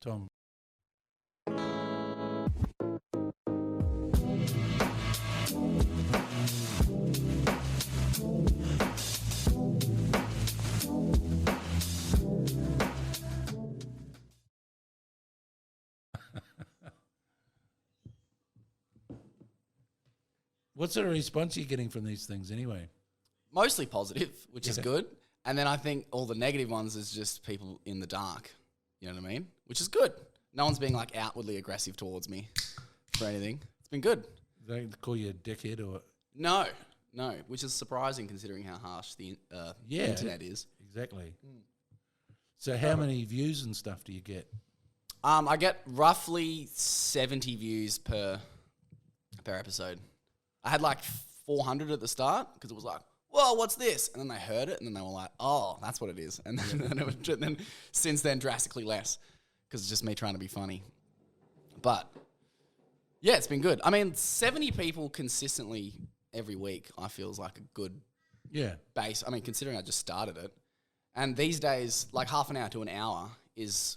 Tom. What sort of response are you getting from these things anyway? Mostly positive, which is good. And then I think all the negative ones is just people in the dark. You know what I mean? Which is good. No one's being like outwardly aggressive towards me for anything. It's been good. They call you a dickhead or... No, which is surprising considering how harsh the internet is. Exactly. So how many views and stuff do you get? I get roughly 70 views per episode. I had like 400 at the start because it was like, whoa, what's this? And then they heard it and then they were like, oh, that's what it is. And then since then, drastically less because it's just me trying to be funny. But yeah, it's been good. I mean, 70 people consistently every week, I feel is like a good base. I mean, considering I just started it. And these days, like half an hour to an hour is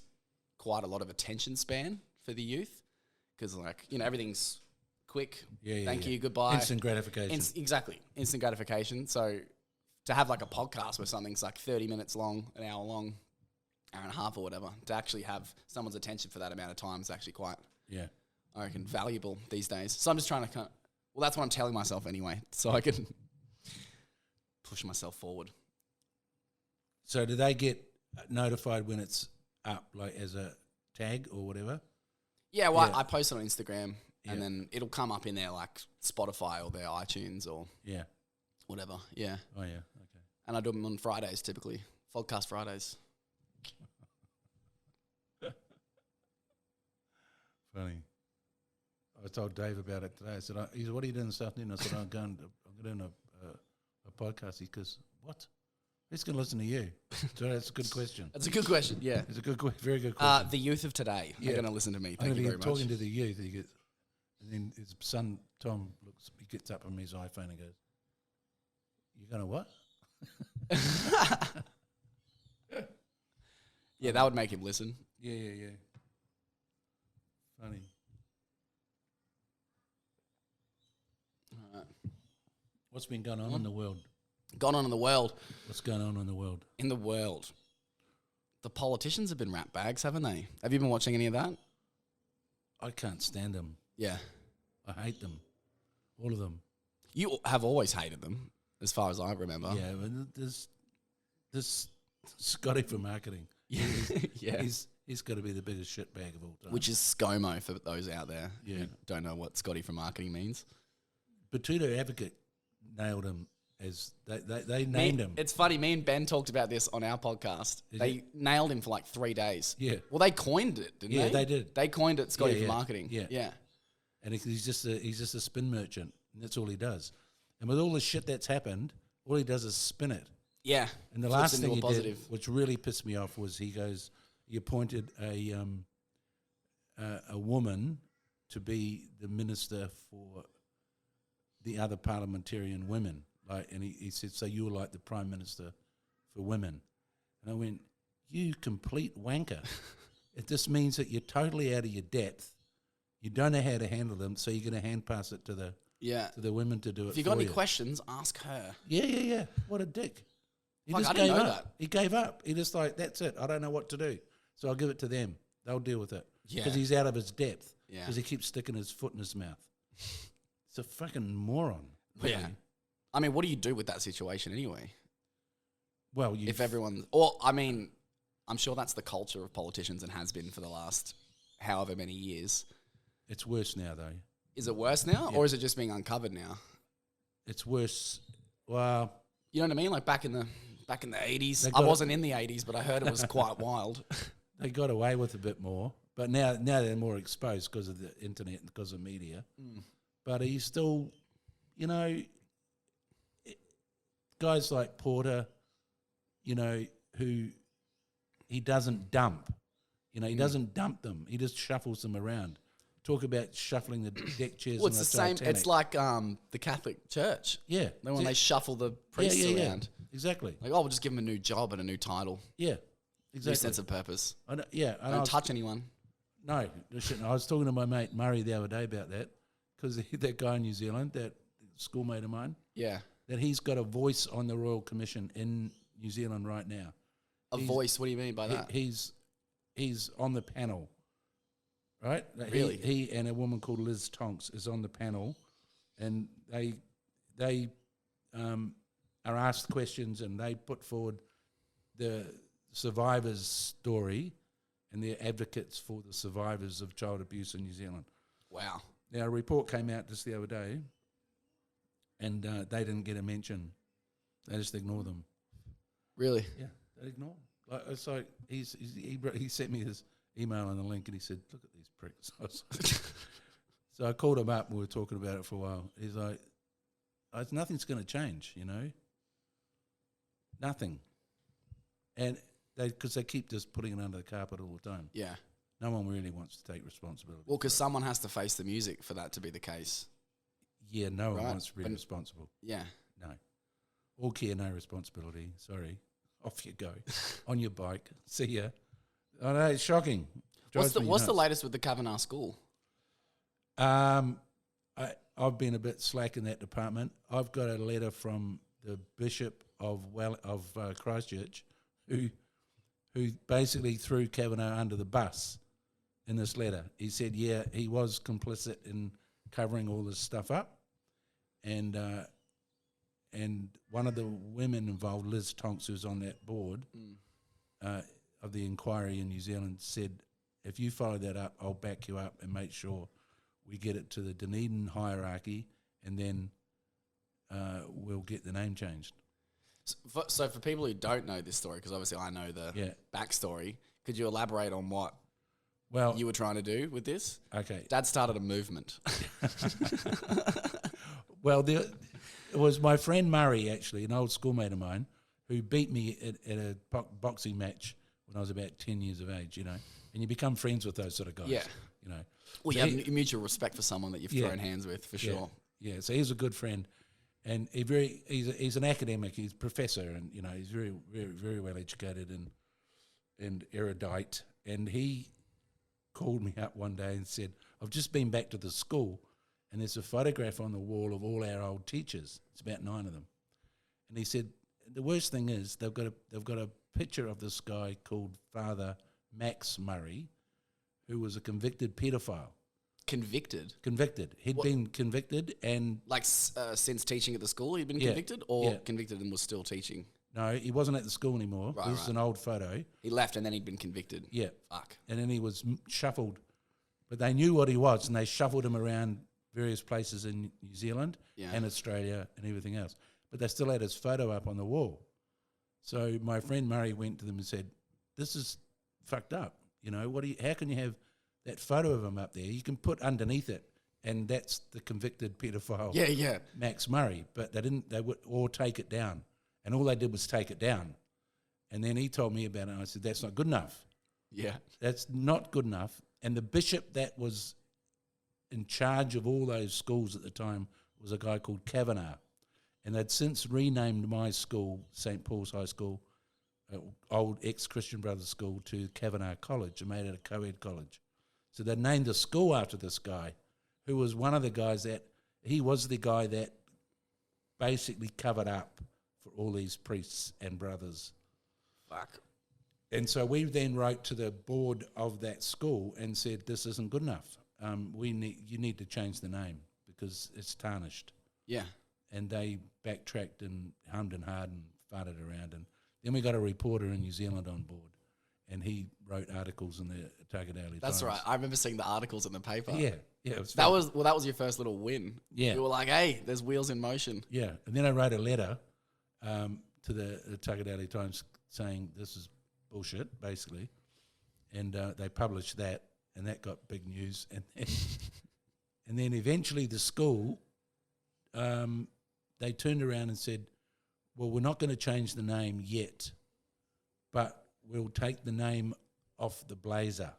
quite a lot of attention span for the youth because, like, you know, everything's quick. Thank you, goodbye. Instant gratification. Exactly. Instant gratification. So to have like a podcast where something's like 30 minutes long, an hour long, hour and a half or whatever, to actually have someone's attention for that amount of time is actually quite, I reckon, valuable these days. So I'm just trying to that's what I'm telling myself anyway, so I can push myself forward. So do they get notified when it's up, like as a tag or whatever? Yeah, well, I post it on Instagram, and then it'll come up in their like Spotify or their iTunes or whatever. Yeah. Oh yeah. Okay. And I do them on Fridays typically. Fogcast Fridays. Funny. I told Dave about it today. I said, he said, what are you doing this afternoon? I said, I'm doing a podcast. He goes, what? Who's going to listen to you? So that's a good question. That's a good question, yeah. It's a very good question. The youth of today are going to listen to me. Thank you very much. Talking to the youth, and then his son, Tom, he gets up on his iPhone and goes, you're going to what? Yeah, that would make him listen. Yeah. Funny. All right. What's been going on in the world? Gone on in the world. What's going on in the world? In the world. The politicians have been rat bags, haven't they? Have you been watching any of that? I can't stand them. Yeah. I hate them. All of them. You have always hated them, as far as I remember. Yeah, but this Scotty for marketing. Yeah. He's got to be the biggest shitbag of all time. Which is ScoMo for those out there who don't know what Scotty for marketing means. Batuta Advocate nailed him as they named him. It's funny, me and Ben talked about this on our podcast. They nailed him for like 3 days. Yeah. Well, they coined it, didn't they? Yeah, they did. They coined it Scotty for marketing. Yeah. And he's just a spin merchant, and that's all he does. And with all the shit that's happened, all he does is spin it. Yeah. And the last thing he did, which really pissed me off, was he appointed a woman to be the minister for the other parliamentarian women. Like, and he said, so you're like the prime minister for women. And I went, you complete wanker. It just means that you're totally out of your depth. You don't know how to handle them, so you're going to hand pass it to the women to do it. If you got any questions, ask her. Yeah. What a dick. He like, just I didn't gave know up. that. He gave up. He just like, that's it. I don't know what to do. So I'll give it to them. They'll deal with it. Yeah. Because he's out of his depth. Yeah. Because he keeps sticking his foot in his mouth. It's a fucking moron. Really. Yeah. I mean, what do you do with that situation anyway? Well, if everyone, or I mean, I'm sure that's the culture of politicians and has been for the last however many years. It's worse now, though. Is it worse now, or is it just being uncovered now? It's worse. Well, you know what I mean. Like back in the 80s, I wasn't in the 80s, but I heard it was quite wild. They got away with a bit more, but now they're more exposed because of the internet and because of media. But he's still, you know, guys like Porter, you know, who he doesn't dump. You know, he doesn't dump them. He just shuffles them around. Talk about shuffling the deck chairs. Well, it's the same. Titanic. It's like the Catholic Church. Yeah. When they shuffle the priests around. Yeah. Exactly. Like, we'll just give them a new job and a new title. Yeah. Exactly. New sense of purpose. I know, don't touch anyone. No, I was talking to my mate Murray the other day about that because that guy in New Zealand, that schoolmate of mine, Yeah. that he's got a voice on the Royal Commission in New Zealand right now. Voice? What do you mean by that? He's on the panel, right? Really? He and a woman called Liz Tonks is on the panel, and they are asked questions and they put forward the survivors' story and they're advocates for the survivors of child abuse in New Zealand. Wow. Now, a report came out just the other day and they didn't get a mention. They just ignore them. Really? Yeah, they ignore them. Like, it's like he sent me his email and the link and he said, look at these pricks. So I called him up and we were talking about it for a while. He's like, nothing's going to change, you know? Nothing. And because they keep just putting it under the carpet all the time. Yeah. No one really wants to take responsibility. Well, because someone has to face the music for that to be the case. Yeah, no one wants to be responsible. Yeah. No. All care, no responsibility. Sorry. Off you go. On your bike. See ya. I know, it's shocking. What's the latest with the Kavanagh School? I've been a bit slack in that department. I've got a letter from the Bishop of Christchurch who basically threw Kavanagh under the bus in this letter. He said, yeah, he was complicit in covering all this stuff up. And one of the women involved, Liz Tonks, who's on that board of the inquiry in New Zealand, said, if you follow that up, I'll back you up and make sure we get it to the Dunedin hierarchy and then we'll get the name changed. So for people who don't know this story, because obviously I know the backstory, could you elaborate on what you were trying to do with this? Okay. Dad started a movement. Well, it was my friend Murray, actually, an old schoolmate of mine, who beat me at a boxing match when I was about 10 years of age, you know. And you become friends with those sort of guys, you know. Well, so you have mutual respect for someone that you've thrown hands with, for sure. Yeah, so he's a good friend. And he's an academic, he's a professor, and, you know, he's very, very, very well educated and erudite. And he called me up one day and said, I've just been back to the school and there's a photograph on the wall of all our old teachers. It's about 9 of them. And he said, the worst thing is they've got a picture of this guy called Father Max Murray, who was a convicted paedophile. Convicted? Convicted. He'd been convicted and... Like since teaching at the school he'd been convicted? Or convicted and was still teaching? No, he wasn't at the school anymore. This is an old photo. He left and then he'd been convicted? Yeah. Fuck. And then he was shuffled. But they knew what he was and they shuffled him around various places in New Zealand and Australia and everything else. But they still had his photo up on the wall. So my friend Murray went to them and said, this is fucked up. You know, how can you have that photo of him up there? You can put underneath it, and that's the convicted paedophile, Max Murray. But they would all take it down. And all they did was take it down. And then he told me about it, and I said, that's not good enough. Yeah. That's not good enough. And the bishop that was in charge of all those schools at the time was a guy called Kavanagh. And they'd since renamed my school, St. Paul's High School, old ex-Christian Brothers School, to Kavanagh College and made it a co-ed college. So they named the school after this guy, who was one of the guys he was the guy that basically covered up for all these priests and brothers. Fuck. And so we then wrote to the board of that school and said, this isn't good enough. You need to change the name because it's tarnished. Yeah. And they backtracked and hummed and hawed and farted around. And then we got a reporter in New Zealand on board, and he wrote articles in the Otago Daily Times. That's right. I remember seeing the articles in the paper. Yeah. That was your first little win. Yeah. You were like, hey, there's wheels in motion. Yeah. And then I wrote a letter to the Otago Daily Times saying this is bullshit, basically. And they published that, and that got big news. And then eventually the school, they turned around and said, well, we're not going to change the name yet, but we'll take the name off the blazer.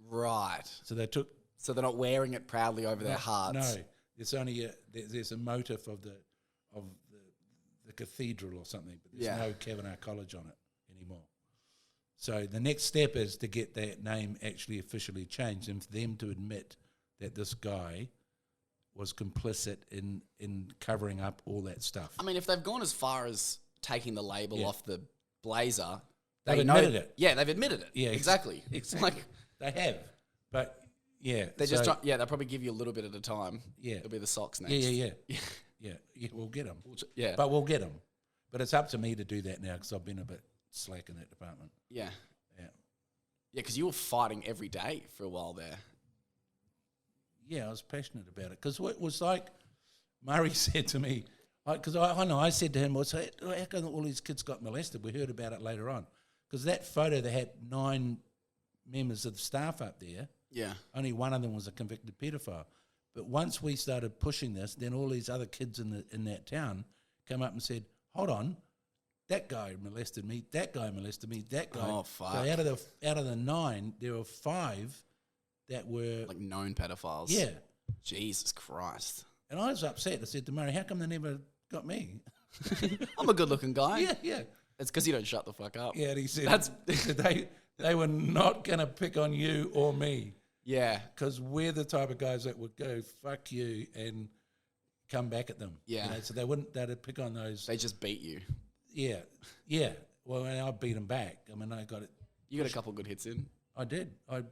Right. So they took... So they're not wearing it proudly over their hearts. No, it's only there's a motif of the cathedral or something, but there's no Kavanagh College on it anymore. So the next step is to get that name actually officially changed and for them to admit that this guy was complicit in covering up all that stuff. I mean, if they've gone as far as taking the label off the blazer, They've admitted it. Yeah, they've admitted it. Yeah, exactly. Exactly. Like, they have. But, yeah. They're just trying, they'll probably give you a little bit at a time. Yeah. It'll be the socks next. Yeah, we'll get them. Yeah. But we'll get them. But it's up to me to do that now because I've been a bit slack in that department. Yeah. Yeah. Yeah, because you were fighting every day for a while there. Yeah, I was passionate about it because it was like Murray said to me, because I said to him, well, so how come all these kids got molested? We heard about it later on. Because that photo, they had 9 members of the staff up there. Yeah. Only one of them was a convicted paedophile. But once we started pushing this, then all these other kids in that town came up and said, hold on, that guy molested me, that guy molested me, that guy. Oh, fuck. So out of the 9, there were 5 that were... Like known pedophiles. Yeah. Jesus Christ. And I was upset. I said to Murray, how come they never got me? I'm a good-looking guy. Yeah. It's because you don't shut the fuck up. Yeah, and he said they were not going to pick on you or me. Yeah. Because we're the type of guys that would go, fuck you, and come back at them. Yeah. So they'd pick on those. They just beat you. Yeah. Well, and I beat them back. I mean, I got it. You got a couple good hits in. I did. I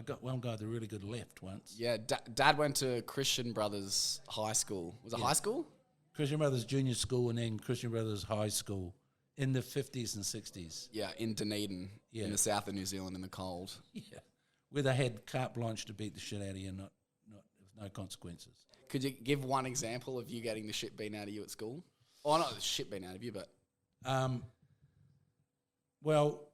got one guy with a really good left once. Yeah, Dad went to Christian Brothers High School. Was it high school? Christian Brothers Junior School and then Christian Brothers High School in the 50s and 60s. Yeah, in Dunedin, in the south of New Zealand in the cold. Yeah. Where they had carte blanche to beat the shit out of you, not with no consequences. Could you give one example of you getting the shit beaten out of you at school? Oh, not the shit beaten out of you, but... Well...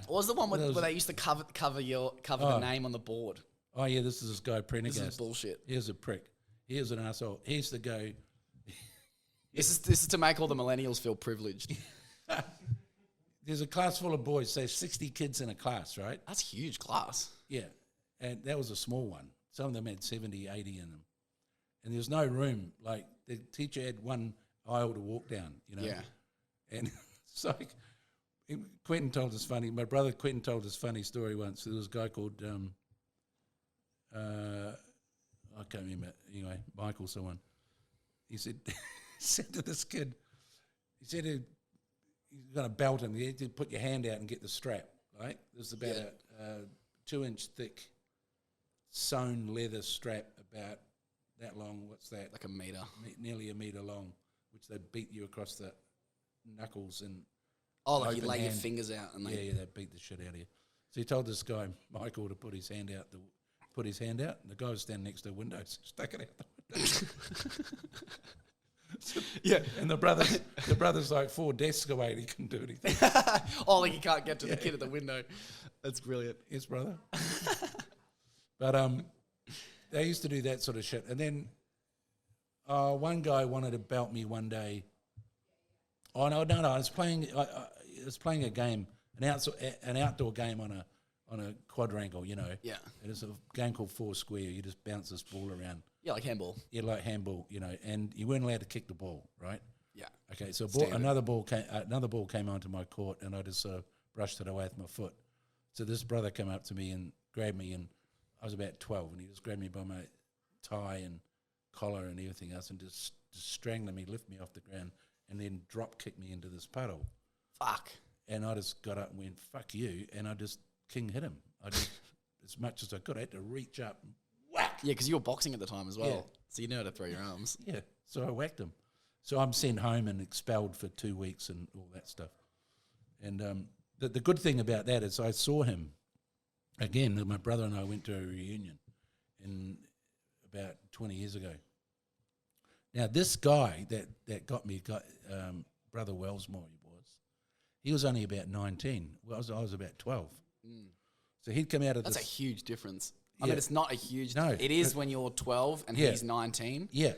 What was the one where they used to cover the name on the board? Oh, yeah, this is this guy Prendergast. This is bullshit. Here's a prick. Here's an asshole. Here's the guy... This is to make all the millennials feel privileged. There's a class full of boys, say 60 kids in a class, right? That's a huge class. Yeah, and that was a small one. Some of them had 70, 80 in them. And there's no room. Like, the teacher had one aisle to walk down, you know? Yeah. And it's like, Quentin told us funny, my brother Quentin told us funny story once. There was a guy called, I can't remember, anyway, Michael someone. He said, said to this kid, he said, you're going to belt him. You had to put your hand out and get the strap, right? This is about a 2-inch thick sewn leather strap about that long. What's that? Like a metre. Nearly a metre long, which they beat you across the knuckles and like you lay your fingers out and they beat the shit out of you. So he told this guy, Michael, to put his hand out. And the guy was standing next to a window, so stuck it out the window. Yeah, and the brother's like 4 desks away and he couldn't do anything. Like you can't get to the kid at the window. That's brilliant. Yes, brother. But they used to do that sort of shit. And then one guy wanted to belt me one day. Oh no! I was playing. I was playing a game, an outdoor game on a quadrangle. You know. Yeah. It is a game called Four Square. You just bounce this ball around. Yeah, like handball. Yeah, like handball. You know, and you weren't allowed to kick the ball, right? Yeah. Okay, so another ball came onto my court, and I just sort of brushed it away with my foot. So this brother came up to me and grabbed me, and I was about 12, and he just grabbed me by my tie and collar and everything else, and just strangling me, lift me off the ground, and then drop kicked me into this puddle. Fuck. And I just got up and went, fuck you, and I just king hit him. I just, as much as I could, I had to reach up and whack. Yeah, because you were boxing at the time as well, Yeah. so you know how to throw your arms. Yeah, so I whacked him. So I'm sent home and expelled for 2 weeks and all that stuff. And the good thing about that is I saw him again. My brother and I went to a reunion in about 20 years ago. Now this guy that got me, Brother Wellsmore, he was only about 19. Well, I was about 12. Mm. So he'd come out of That's this. a huge difference. Yeah. I mean, it's not a huge... No. It is when you're 12 and he's 19. Yeah.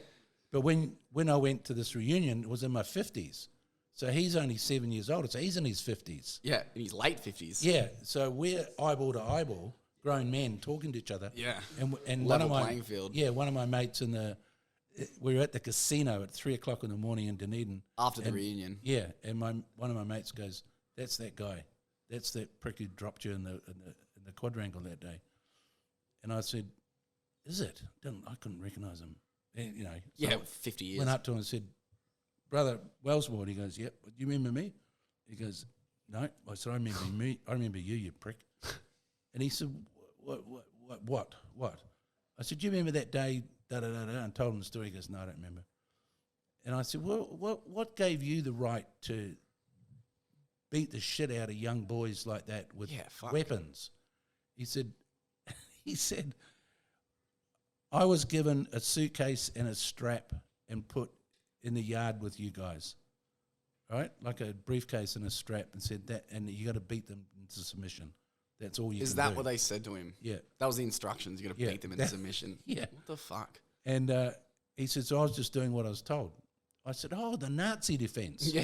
But when I went to this reunion, it was in my 50s. So he's only 7 years older. So he's in his 50s. Yeah, in his late 50s. Yeah. So we're eyeball to eyeball, grown men talking to each other. Yeah. And level playing field. Yeah, one of my mates we were at the casino at 3:00 in the morning in Dunedin. After the reunion. Yeah. And one of my mates goes, that's that guy. That's that prick who dropped you in the quadrangle that day. And I said, is it? I couldn't recognise him. And, so 50 years. Went up to him and said, Brother Wellsmore. He goes, yep. Do you remember me? He goes, no. I said, I remember me. I remember you prick. And he said, what? I said, do you remember that day, da-da-da-da, and told him the story. He goes, no, I don't remember. And I said, well, what gave you the right to beat the shit out of young boys like that with weapons? He said, I was given a suitcase and a strap and put in the yard with you guys, right? Like a briefcase and a strap, and said that, and you got to beat them into submission. That's all you can do. Is that what they said to him? Yeah. That was the instructions. You got to beat them into submission. Yeah. What the fuck? And he said, so I was just doing what I was told. I said, oh, the Nazi defence. Yeah.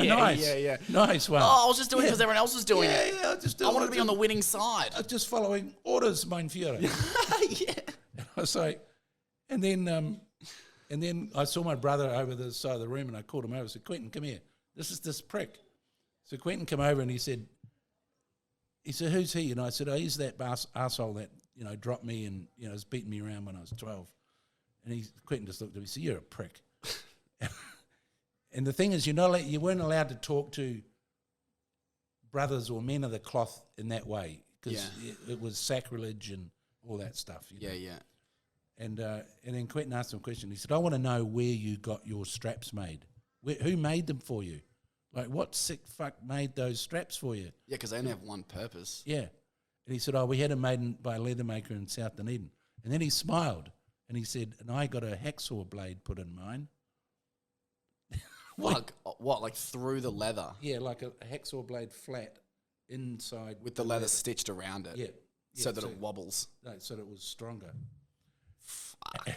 Nice. Yeah. Nice one. Oh, I was just doing it because everyone else was doing it. Yeah, I wanted to be on the winning side. I was just following orders, mein Führer. Yeah. And I was like, and then I saw my brother over the side of the room, and I called him over. I said, Quentin, come here. This is this prick. So Quentin came over, and he said, who's he? And I said, oh, he's that arsehole that, dropped me and, was beating me around when I was 12. And Quentin just looked at me and said, you're a prick. And the thing is, you weren't allowed to talk to brothers or men of the cloth in that way, because it was sacrilege and all that stuff. Yeah. And then Quentin asked him a question. He said, I want to know where you got your straps made. Who made them for you? Like, what sick fuck made those straps for you? Yeah, because they only have one purpose. Yeah. And he said, we had them made by a leather maker in South Dunedin. And then he smiled, and he said, and I got a hacksaw blade put in mine. Like through the leather? Yeah, like a hacksaw blade flat inside. With the leather stitched around it? Yeah. So that it wobbles? No, so that it was stronger. Fuck.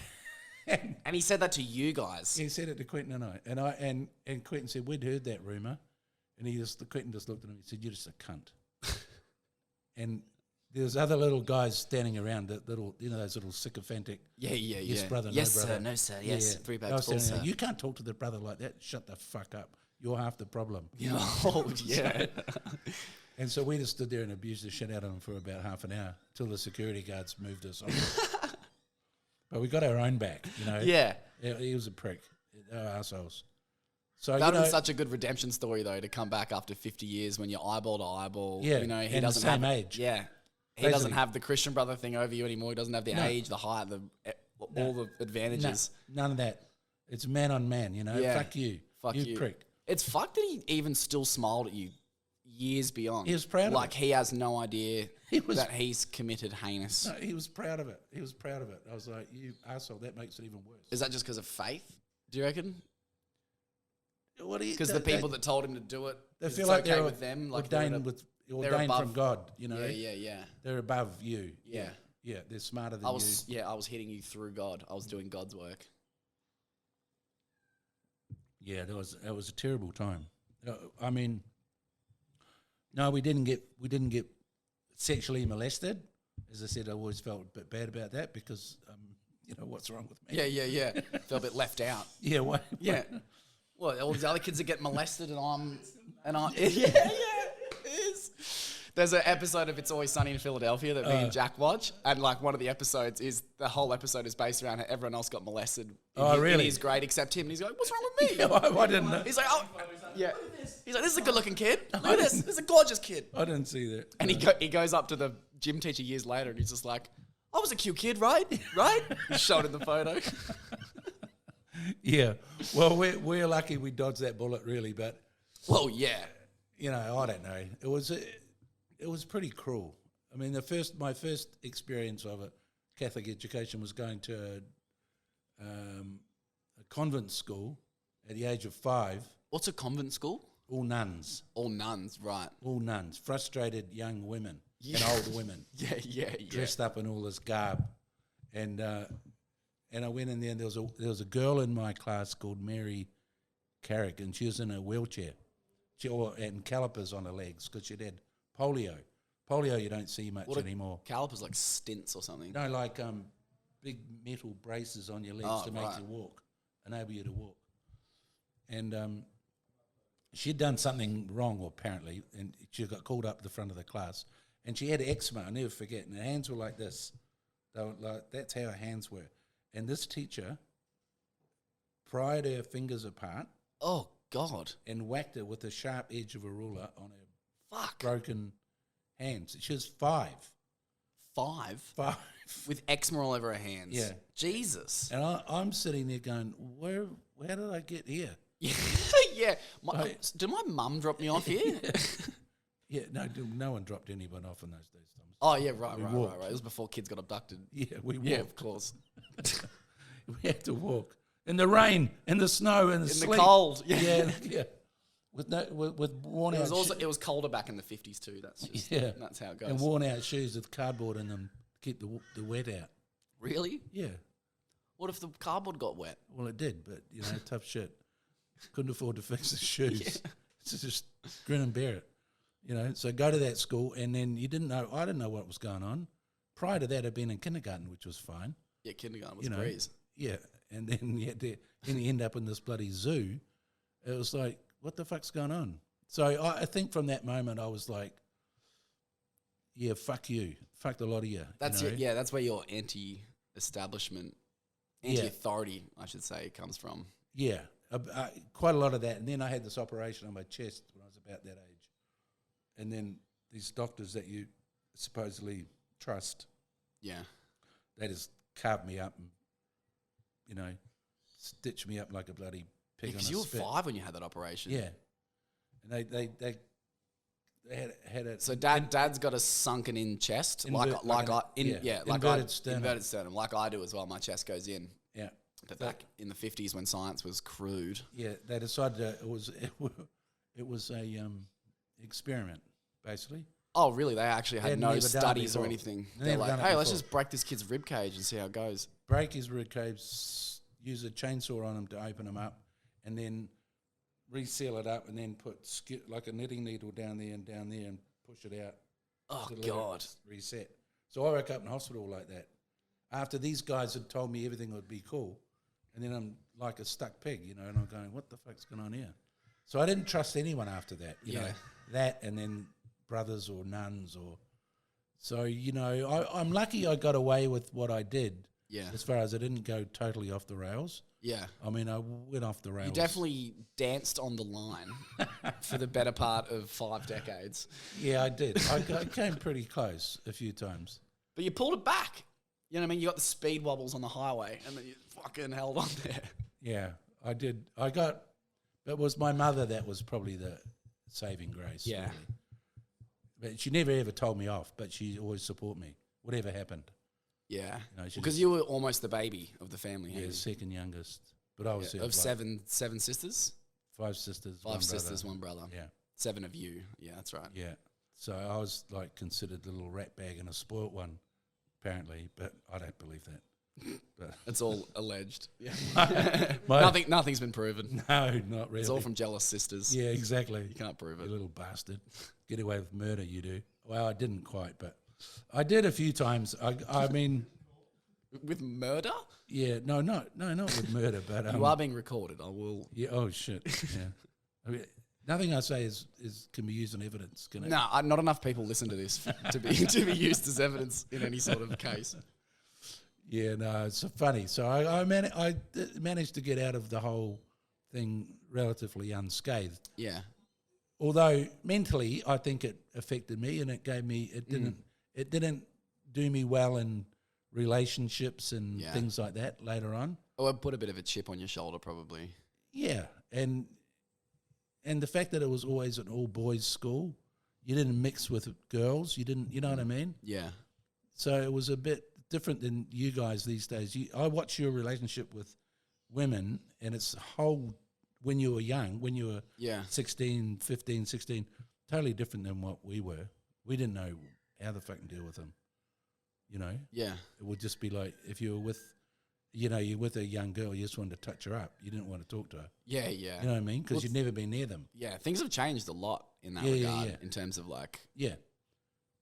And he said that to you guys? He said it to Quentin and I. And Quentin said, we'd heard that rumour. And Quentin just looked at him and said, you're just a cunt. And there was other little guys standing around, that little, those little sycophantic. Yes, brother, yes, no, brother. Sir, no, sir. Yes, very bad. Sir. You can't talk to the brother like that. Shut the fuck up. You're half the problem. Oh, yeah. And so we just stood there and abused the shit out of him for about half an hour till the security guards moved us on. But we got our own back, Yeah. He was a prick. They were assholes. So that was such a good redemption story, though, to come back after 50 years when you're eyeball to eyeball. Yeah, he and doesn't the same have age. Yeah. He Basically. doesn't have the Christian brother thing over you anymore. He doesn't have the age, the height, all the advantages. None of that. It's man on man, Yeah. Fuck you. Fuck you. Prick. It's fucked that he even still smiled at you years beyond. He was proud of it. Like, he has no idea that he's committed heinous. No, he was proud of it. I was like, you asshole, that makes it even worse. Is that just because of faith, do you reckon? Because the people that told him to do it, they feel it's like okay they're with them. Like ordained above, from God, Yeah. They're above you. Yeah. Yeah, they're smarter than you. Yeah, I was hitting you through God. I was doing God's work. Yeah, that was a terrible time. I mean, no, we didn't get sexually molested. As I said, I always felt a bit bad about that because, what's wrong with me? Yeah. Felt a bit left out. Yeah, what? Yeah. Well, all these other kids that get molested and I'm yeah, it is. There's an episode of It's Always Sunny in Philadelphia that me and Jack watch, and like one of the episodes is the whole episode is based around how everyone else got molested. Really? In his grade except him, and he's like, "What's wrong with me?" Yeah, I didn't know. He's like, "Oh, yeah." He's like, "This is a good-looking kid. Look at this. This is a gorgeous kid." I didn't see that. And he goes up to the gym teacher years later, and he's just like, "I was a cute kid, right? Right?" He's showed in the photo. Yeah. Well, we're lucky we dodged that bullet, really. But well, yeah. I don't know. It was pretty cruel. I mean, my first experience of a Catholic education was going to a convent school at the age of 5. What's a convent school? All nuns. All nuns, right. All nuns. Frustrated young women and old women. Yeah. Dressed up in all this garb. And I went in there and there was a girl in my class called Mary Carrick, and she was in a wheelchair. And calipers on her legs because she'd had polio. Polio you don't see much anymore. Calipers like stints or something? No, like big metal braces on your legs to make you walk, enable you to walk. And she'd done something wrong, apparently, and she got called up to the front of the class, and she had eczema. I'll never forget. And her hands were like this. They were like, that's how her hands were. And this teacher pried her fingers apart. Oh, God. And whacked her with the sharp edge of a ruler on her Fuck. broken hands. She was 5. 5? 5. With eczema all over her hands. Yeah. Jesus. And I'm sitting there going, how did I get here? Yeah. Did my mum drop me off here? Yeah, no one dropped anyone off in those days, Thomas. Oh, yeah, right. It was before kids got abducted. Yeah, we walked. Yeah, of course. We had to walk. In the rain, in the snow, in the sleet. the cold. Yeah. With worn out shoes. It was colder back in the 50s too. That's how it goes. And worn out shoes with cardboard in them to keep the wet out. Really? Yeah. What if the cardboard got wet? Well, it did, but, tough shit. Couldn't afford to fix the shoes. Yeah. So just grin and bear it. So go to that school, and then I didn't know what was going on. Prior to that, I'd been in kindergarten, which was fine. Yeah, kindergarten was a breeze. Yeah, and then you end up in this bloody zoo. It was like, what the fuck's going on? So I think from that moment, I was like, yeah, fuck you. Fuck the lot of you. That's it. Yeah, that's where your anti-establishment, anti-authority, I should say, comes from. Yeah, quite a lot of that. And then I had this operation on my chest when I was about that age. And then these doctors that you supposedly trust, they just carved me up and, stitched me up like a bloody pig on a because you were spit. 5 when you had that operation. Yeah. And they had a... So dad's got a sunken in chest, inverted sternum, like I do as well. My chest goes in. Yeah. But back in the 50s when science was crude. Yeah, they decided it was a experiment, basically. Oh, really? They actually had no studies or anything. They're like, hey, let's before. just break this kid's rib cage and see how it goes. Break his rib cage, use a chainsaw on him to open him up, and then reseal it up, and then put like a knitting needle down there and push it out. Oh, to let God. it reset. So I woke up in hospital like that. After these guys had told me everything would be cool, and then I'm like a stuck pig, and I'm going, what the fuck's going on here? So I didn't trust anyone after that, you know, that and then brothers or nuns or... So, I'm lucky I got away with what I did. Yeah. As far as I didn't go totally off the rails. Yeah. I mean, I went off the rails. You definitely danced on the line for the better part of 5 decades. Yeah, I did. I came pretty close a few times. But you pulled it back. You know what I mean? You got the speed wobbles on the highway and then you fucking held on there. Yeah, I did. It was my mother that was probably the saving grace. Yeah. Really. But she never ever told me off, but she always supported me, whatever happened. Yeah. Because you were almost the baby of the family. Yeah, second youngest. But I was... of seven sisters? 5 sisters, 5 sisters, 1 brother. Yeah. 7 of you. Yeah, that's right. Yeah. So I was like considered the little rat bag and a spoilt one, apparently, but I don't believe that. But it's all alleged. Yeah. Nothing's been proven. No, not really. It's all from jealous sisters. Yeah, exactly. You can't prove it. You little bastard. Get away with murder, you do. Well, I didn't quite, but I did a few times. I mean... With murder? Yeah, not with murder, but... you are being recorded, I will... Yeah, oh, shit, yeah. I mean, nothing I say can be used as evidence, can it? No, not enough people listen to this to be used as evidence in any sort of case. Yeah, no, it's funny. So I managed to get out of the whole thing relatively unscathed. Yeah. Although mentally, I think it affected me, and it didn't do me well in relationships and things like that later on. Oh, it put a bit of a chip on your shoulder, probably. Yeah, and the fact that it was always an all boys school, you didn't mix with girls. You didn't, you know what I mean? Yeah. So it was a bit different than you guys these days. I watch your relationship with women, and it's whole when you were young, when you were 16, 15, 16, totally different than what we were. We didn't know how to fucking deal with them, you know? Yeah. It would just be like if you were with, you're with a young girl, you just wanted to touch her up. You didn't want to talk to her. Yeah, yeah. You know what I mean? Because you'd never been near them. Yeah, things have changed a lot in that regard in terms of like... Yeah.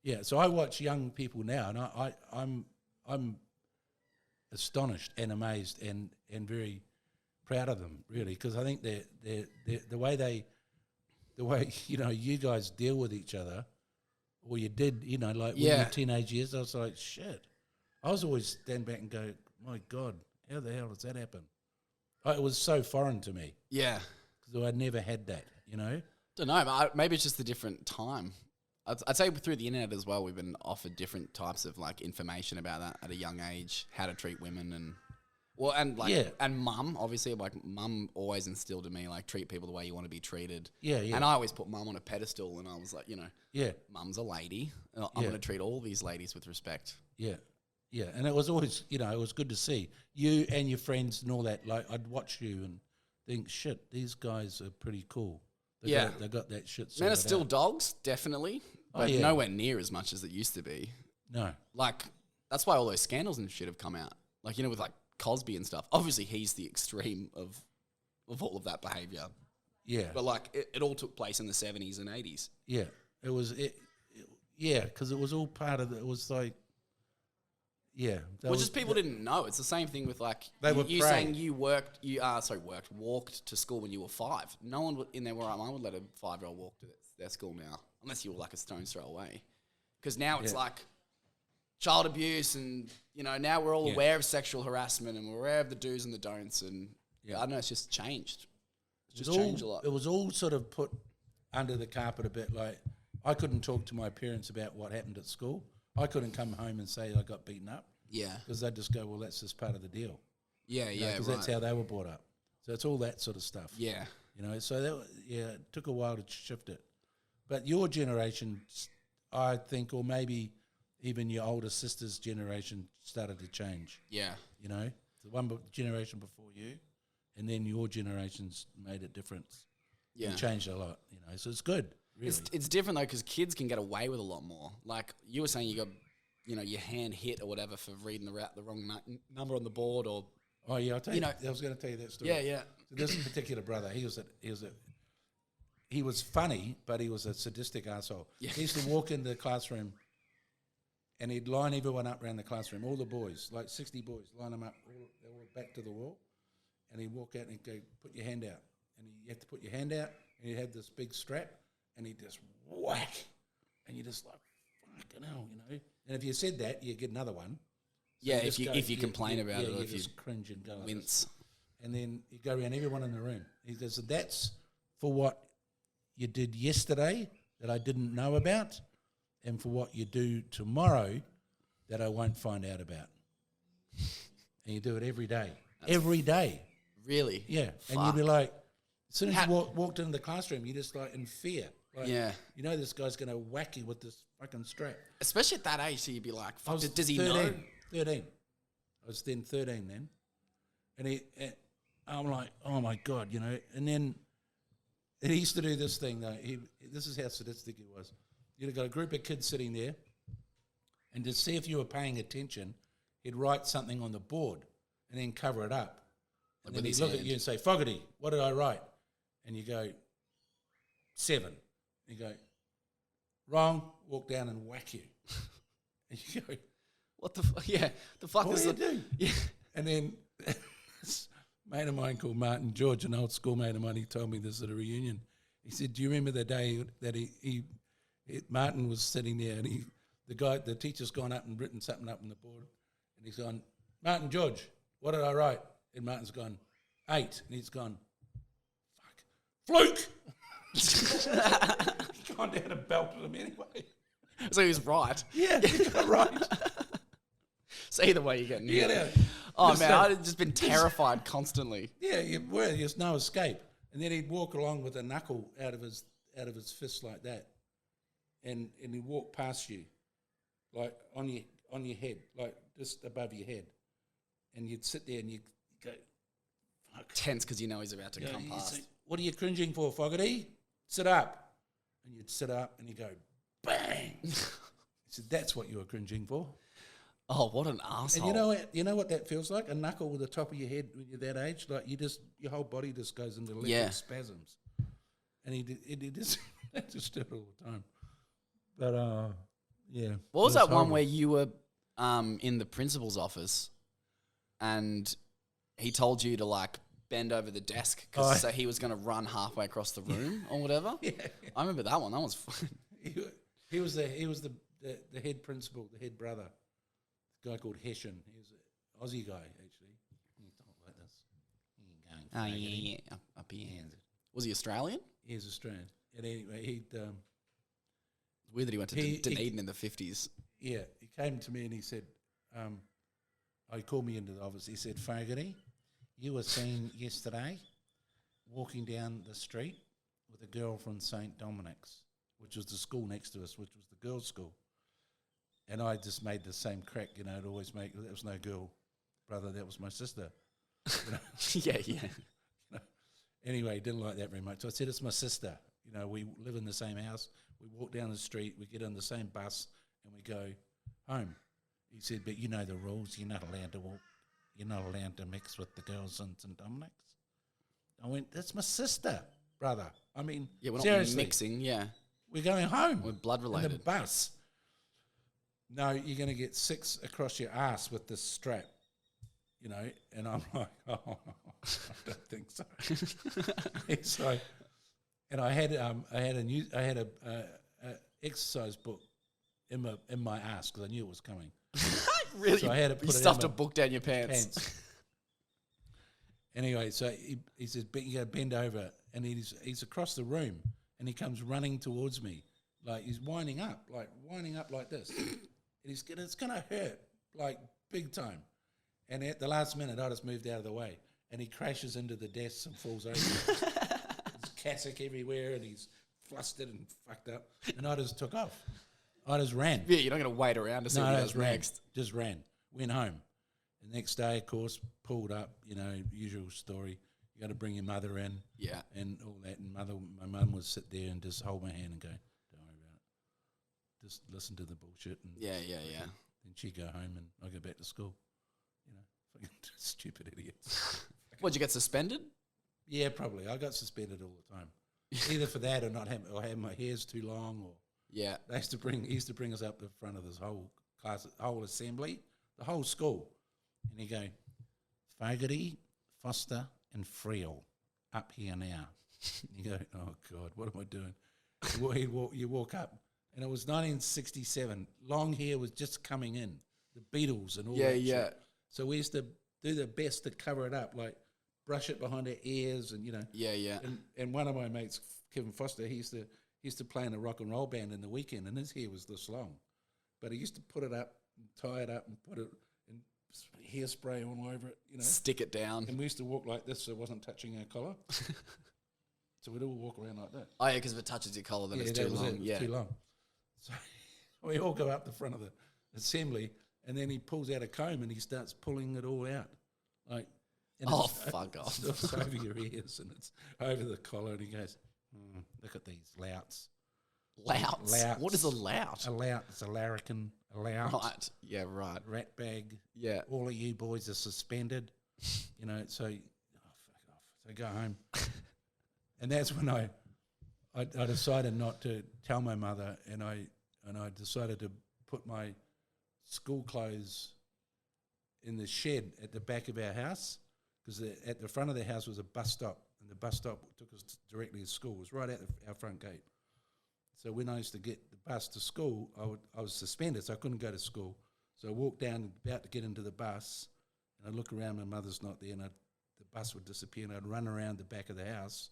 Yeah, so I watch young people now, and I'm astonished and amazed and very proud of them, really, because I think the way they the way, you guys deal with each other, or you did, like when your teenage years, I was like, shit. I was always stand back and go, my God, how the hell does that happen? It was so foreign to me. Yeah. Because I'd never had that, Don't know. Maybe it's just a different time. I'd say through the internet as well, we've been offered different types of like information about that at a young age, how to treat women and mum, obviously, like mum always instilled in me, like treat people the way you want to be treated. Yeah, yeah. And I always put mum on a pedestal and I was like, yeah, mum's a lady. I'm going to treat all these ladies with respect. Yeah. Yeah. And it was always, it was good to see you and your friends and all that. Like I'd watch you and think, shit, these guys are pretty cool. They got that shit sorted Men are still out. Dogs, definitely, but nowhere near as much as it used to be. No. Like, that's why all those scandals and shit have come out. Like, with like Cosby and stuff. Obviously, he's the extreme of all of that behaviour. Yeah. But like, it all took place in the 70s and 80s. Yeah. It was, because it was all part of it. It was like, Just people didn't know. It's the same thing with like, you prey. saying you walked to school when you were 5. No one in there where I would let a 5-year-old walk to their school now, unless you were like a stone's throw away. Because now it's like child abuse and, now we're all aware of sexual harassment and we're aware of the do's and the don'ts and I don't know, it's just changed. It's just changed a lot. It was all sort of put under the carpet a bit. Like I couldn't talk to my parents about what happened at school. I couldn't come home and say I got beaten up. Yeah. Because they'd just go, well, that's just part of the deal. Yeah, Because that's how they were brought up. So it's all that sort of stuff. Yeah. So it took a while to shift it. But your generation, I think, or maybe even your older sister's generation started to change. Yeah. The one generation before you, and then your generation's made a difference. Yeah. And changed a lot, So it's good, really. It's different, though, because kids can get away with a lot more. Like, you were saying you got, your hand hit or whatever for reading the wrong number on the board or... Oh, yeah, I'll tell you. I was going to tell you that story. Yeah, yeah. So this particular brother, he was funny, but he was a sadistic asshole. Yeah. He used to walk into the classroom and he'd line everyone up around the classroom, all the boys, like 60 boys, line them up, they were back to the wall. And he'd walk out and he'd go, put your hand out. And you have to put your hand out and he'd have this big strap and he'd just whack. And you're just like, fucking hell, And if you said that, you get another one. So if you complain about it or if you just cringe and go wince. And then you go around everyone in the room. He goes, so that's for what you did yesterday that I didn't know about and for what you do tomorrow that I won't find out about. And you do it every day. Every day. Really? Yeah. Fuck. And you'd be like, as soon as you walked into the classroom, you're just like in fear. Like, this guy's going to whack you with this fucking strap. Especially at that age, so you'd be like, fuck, does he 13, know? 13. I was then 13 then. And I'm like, oh my God, And then he used to do this thing, though. This is how sadistic he was. You'd got a group of kids sitting there, and to see if you were paying attention, he'd write something on the board and then cover it up. And then he'd look at you and say, Fogarty, what did I write? And you go, 7. You go, wrong, walk down and whack you. And you go, what the fuck? Yeah, the fuck what is do you it? do? Yeah. And then this mate of mine called Martin George, an old schoolmate of mine, he told me this at a reunion. He said, do you remember the day that Martin was sitting there and the teacher's gone up and written something up on the board and he's gone, Martin George, what did I write? And Martin's gone, 8. And he's gone, fuck, fluke! He's gone down and belted him anyway. So he was right. Yeah, he got right. So either way, you're getting Yeah. Oh, man, I've just been terrified constantly. Yeah, there's no escape. And then he'd walk along with a knuckle out of his fist like that. And he'd walk past you, like on your head, like just above your head. And you'd sit there and you'd go, fuck. Tense because he's about to come past. Say, what are you cringing for, Fogarty? Sit up. And you'd sit up and you go, bang. He said, that's what you were cringing for. Oh, what an asshole. And you know what that feels like? A knuckle with the top of your head when you're that age? Like your whole body just goes into electric spasms. And he just did it all the time. But, yeah. What was that horrible one where you were in the principal's office and he told you to, like, bend over the desk because so he was going to run halfway across the room or whatever. Yeah. I remember that one. That was fun. He was the head principal, the head brother. A guy called Hessian. He was an Aussie guy, actually. He talked like this. Up here. Was he Australian? He was Australian. And anyway, he'd... weird that he went to Dunedin in the 50s. Yeah, he came to me and he said, he called me into the office. He said, Fogarty, you were seen yesterday walking down the street with a girl from St. Dominic's, which was the school next to us, which was the girls' school. And I just made the same crack, I'd always make, that was no girl, brother, that was my sister. Yeah. Anyway, he didn't like that very much. So I said, it's my sister. We live in the same house. We walk down the street, we get on the same bus, and we go home. He said, but you know the rules. You're not allowed to walk. You're not allowed to mix with the girls in St. Dominic's. I went, that's my sister, brother. I mean, yeah, we're seriously, not mixing, yeah. We're going home. We're blood related. In the bus. No, you're going to get 6 across your ass with this strap, and I'm like, I don't think so. So, and I had a exercise book in my ass because I knew it was coming. Really? So I had to put you stuffed a book down your pants. Anyway, so he says, you got to bend over, and he's across the room, and he comes running towards me, like he's winding up like this. And it's going to hurt, like big time. And at the last minute, I just moved out of the way, and he crashes into the desk and falls over. There's cassock everywhere, and he's flustered and fucked up. And I just took off. I just ran. Yeah, you're not going to wait around to see what he does next. Just ran. Went home. The next day, of course, pulled up, usual story. You got to bring your mother in. Yeah. And all that. And my mum would sit there and just hold my hand and go, don't worry about it. Just listen to the bullshit. And yeah. Then she'd go home and I go back to school. Fucking stupid idiots. What, did you get suspended? Yeah, probably. I got suspended all the time. Either for that or have my hairs too long, or yeah. He used to bring us up the front of this whole class, whole assembly, the whole school, and he'd go, Fogarty, Foster, and Friel, up here now. You go, oh God, what am I doing? You walk up, and it was 1967. Long hair was just coming in, the Beatles and all that shit. So we used to do the best to cover it up, like brush it behind our ears, and Yeah. And one of my mates, Kevin Foster, he used to play in a rock and roll band in the weekend, and his hair was this long, but he used to put it up, and tie it up, and put it and hairspray all over it, stick it down. And we used to walk like this, so it wasn't touching our collar. So we'd all walk around like that. Oh yeah, because if it touches your collar, then it's too long. Too long. So we all go up the front of the assembly, and then he pulls out a comb and he starts pulling it all out, like. Fuck off! It's over your ears and it's over the collar, and he goes, "Look at these louts." Louts? What is a lout? A lout. It's a larrikin. A lout. Right. Yeah. Right. Rat bag. Yeah. All of you boys are suspended. So fuck off. So go home. And that's when I decided not to tell my mother, and I decided to put my school clothes in the shed at the back of our house, because at the front of the house was a bus stop, and the bus stop took us directly to school. It was right at our front gate. So when I used to get the bus to school, I was suspended, so I couldn't go to school. So I walked down, about to get into the bus, and I look around, my mother's not there, and the bus would disappear, and I'd run around the back of the house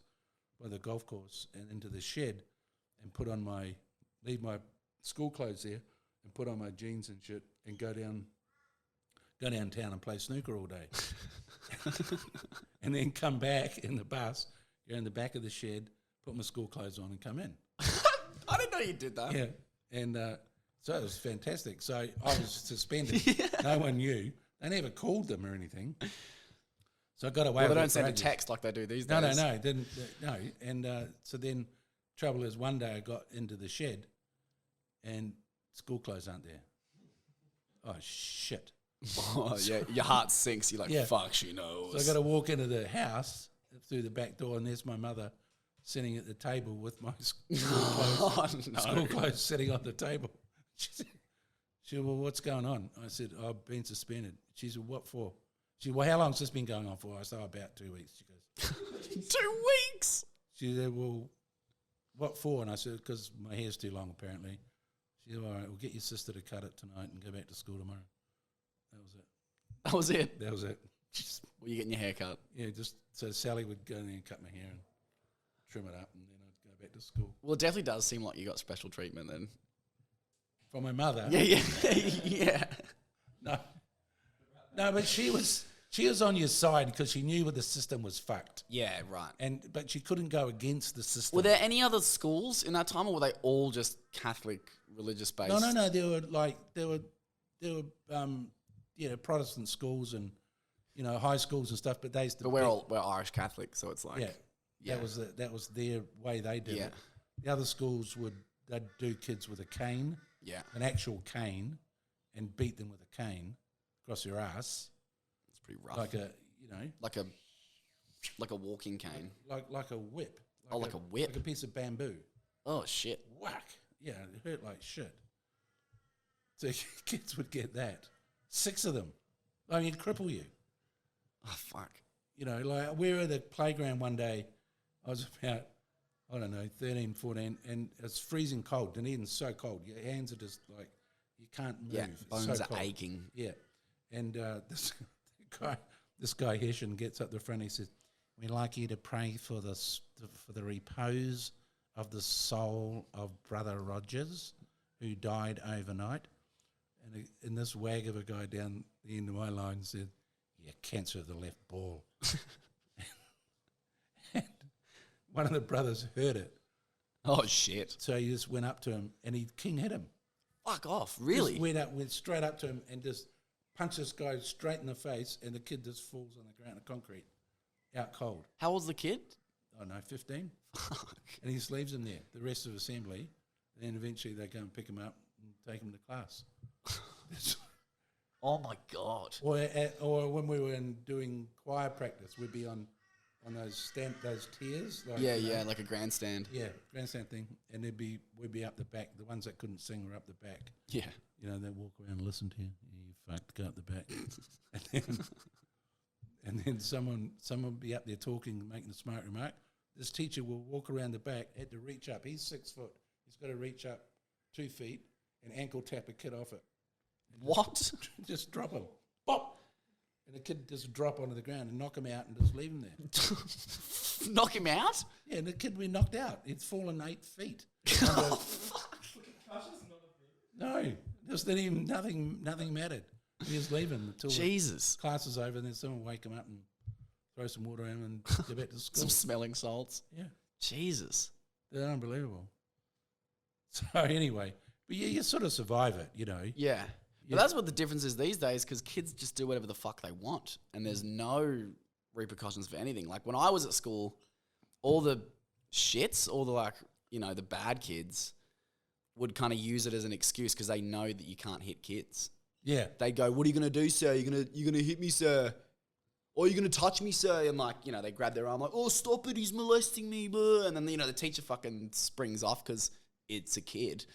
by the golf course and into the shed and leave my school clothes there and put on my jeans and shit and go downtown and play snooker all day. And then come back in the bus, go in the back of the shed, put my school clothes on and come in. I didn't know you did that. Yeah. And so it was fantastic. So I was suspended. No one knew. They never called them or anything. So I got away with it. They don't send a text like they do these days. No. No. And so then trouble is, one day I got into the shed and school clothes aren't there. Oh, shit. Oh, yeah, your heart sinks. You're like, fuck, she knows. So I got to walk into the house through the back door, and there's my mother sitting at the table with my school clothes sitting on the table. She said, well, what's going on? I said, I've been suspended. She said, what for? Well, how long's this been going on for? I said, about 2 weeks. She goes, 2 weeks? she said, well, what for? And I said, because my hair's too long, apparently. She said, all right, we'll get your sister to cut it tonight and go back to school tomorrow. That was it. That was it? That was it. Were you getting your hair cut? Yeah, just so Sally would go in there and cut my hair and trim it up, and then I'd go back to school. Well, it definitely does seem like you got special treatment then. From my mother? Yeah. Yeah. No, but she was on your side because she knew the system was fucked. Yeah, right. But she couldn't go against the system. Were there any other schools in that time, or were they all just Catholic religious based? No. There were Protestant schools and high schools and stuff. But we're Irish Catholic, so it's like that was their way they did it. The other schools they'd do kids with a cane, an actual cane, and beat them with a cane across your ass. It's pretty rough. Like a walking cane. Like a whip. Like a whip. Like a piece of bamboo. Oh shit! Whack! Yeah, it hurt like shit. So kids would get that. 6 of them. I mean, it'd cripple you. Oh fuck! We were at the playground one day. I was about, 13, 14, and it's freezing cold. Dunedin's so cold. Your hands are just like, you can't move. Yeah, bones so are cold. aching. Yeah, and this guy Hessian gets up the front. He says, "We'd like you to pray for the repose of the soul of Brother Rogers, who died overnight." And this wag of a guy down the end of my line said, "Yeah, cancer of the left ball." And one of the brothers heard it. Oh shit! So he just went up to him and King hit him. Fuck off! Really? Just went straight up to him and just punched this guy straight in the face, and the kid just falls on the ground of concrete, out cold. How old's the kid? Oh no, 15. Fuck. And he just leaves him there the rest of assembly, and then eventually they go and pick him up and take him to class. Oh my god! Or when we were doing choir practice, we'd be on those tiers. Like a grandstand. Yeah, grandstand thing, and we'd be up the back. The ones that couldn't sing were up the back. Yeah, they'd walk around and listen to you. You fucked, go up the back, and then someone would be up there talking, making a smart remark. This teacher will walk around the back, had to reach up. He's 6 foot. He's got to reach up 2 feet and ankle tap a kid off it. What? Just drop him. Bop! And the kid just drop onto the ground and knock him out and just leave him there. Knock him out? Yeah, and the kid would be knocked out. He'd fallen 8 feet. Oh, fuck. No, just didn't even, nothing mattered. He just leave him until Jesus. the class is over, and then someone wake him up and throw some water on him and go back to school. Some smelling salts. Yeah. Jesus. They're unbelievable. So anyway, but yeah, you sort of survive it, Yeah. But that's what the difference is these days, because kids just do whatever the fuck they want, and there's no repercussions for anything. Like when I was at school, all the shits, all the the bad kids would kind of use it as an excuse because they know that you can't hit kids. Yeah. They go, "What are you gonna do, sir? You're gonna hit me, sir? Or you're gonna touch me, sir?" And they grab their arm like, "Oh, stop it! He's molesting me!" Blah. And then the teacher fucking springs off because it's a kid.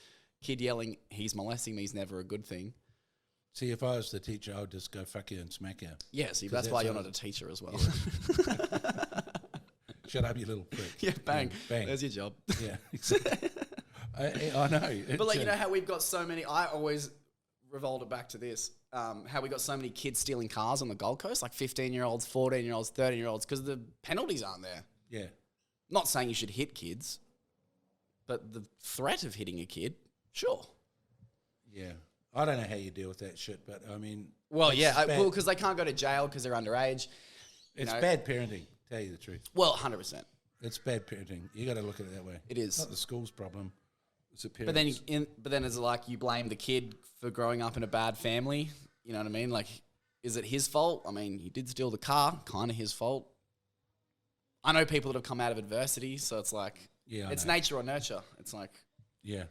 Kid yelling, "He's molesting me" is never a good thing. See, if I was the teacher, I would just go fuck you and smack you. Yeah, see, that's why you're not a teacher as well. Yeah. Shut up, you little prick. Yeah, bang. Yeah, bang. There's your job. Yeah, exactly. I know. But how we've got so many, I always revolve it back to this, how we got so many kids stealing cars on the Gold Coast, like 15-year-olds, 14-year-olds, 13-year-olds, because the penalties aren't there. Yeah. Not saying you should hit kids, but the threat of hitting a kid, sure. Yeah. I don't know how you deal with that shit, but I mean... Well, yeah, because they can't go to jail because they're underage. It's bad parenting, tell you the truth. Well, 100%. It's bad parenting. You got to look at it that way. It is. It's not the school's problem. It's the parents. But then it's like you blame the kid for growing up in a bad family. You know what I mean? Like, is it his fault? I mean, he did steal the car. Kind of his fault. I know people that have come out of adversity, so it's like... Yeah, it's nature or nurture. It's like... Yeah.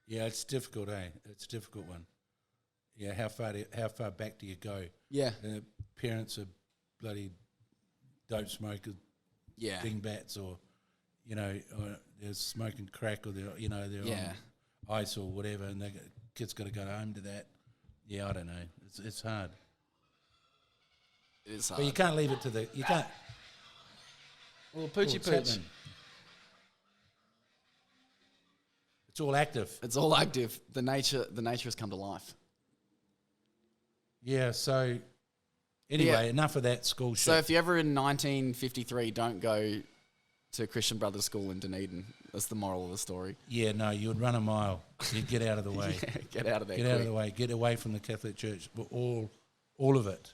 Yeah, it's difficult, eh? It's a difficult one. Yeah, how far back do you go? Yeah. Parents are bloody dope smokers, dingbats, or or they're smoking crack, or they're on ice or whatever, and kids got to go home to that. Yeah, I don't know. It's hard. It's hard. But you can't leave it to the... You can't... Well, poochy What's pooch. happening? It's all active. It's all active. The nature has come to life. Yeah, so... Anyway, enough of that school shit. So if you're ever in 1953, don't go to Christian Brothers School in Dunedin. That's the moral of the story. Yeah, no, you would run a mile. You'd get out of the way. Yeah, get out of there Get out of the way. Get away from the Catholic Church. All of it.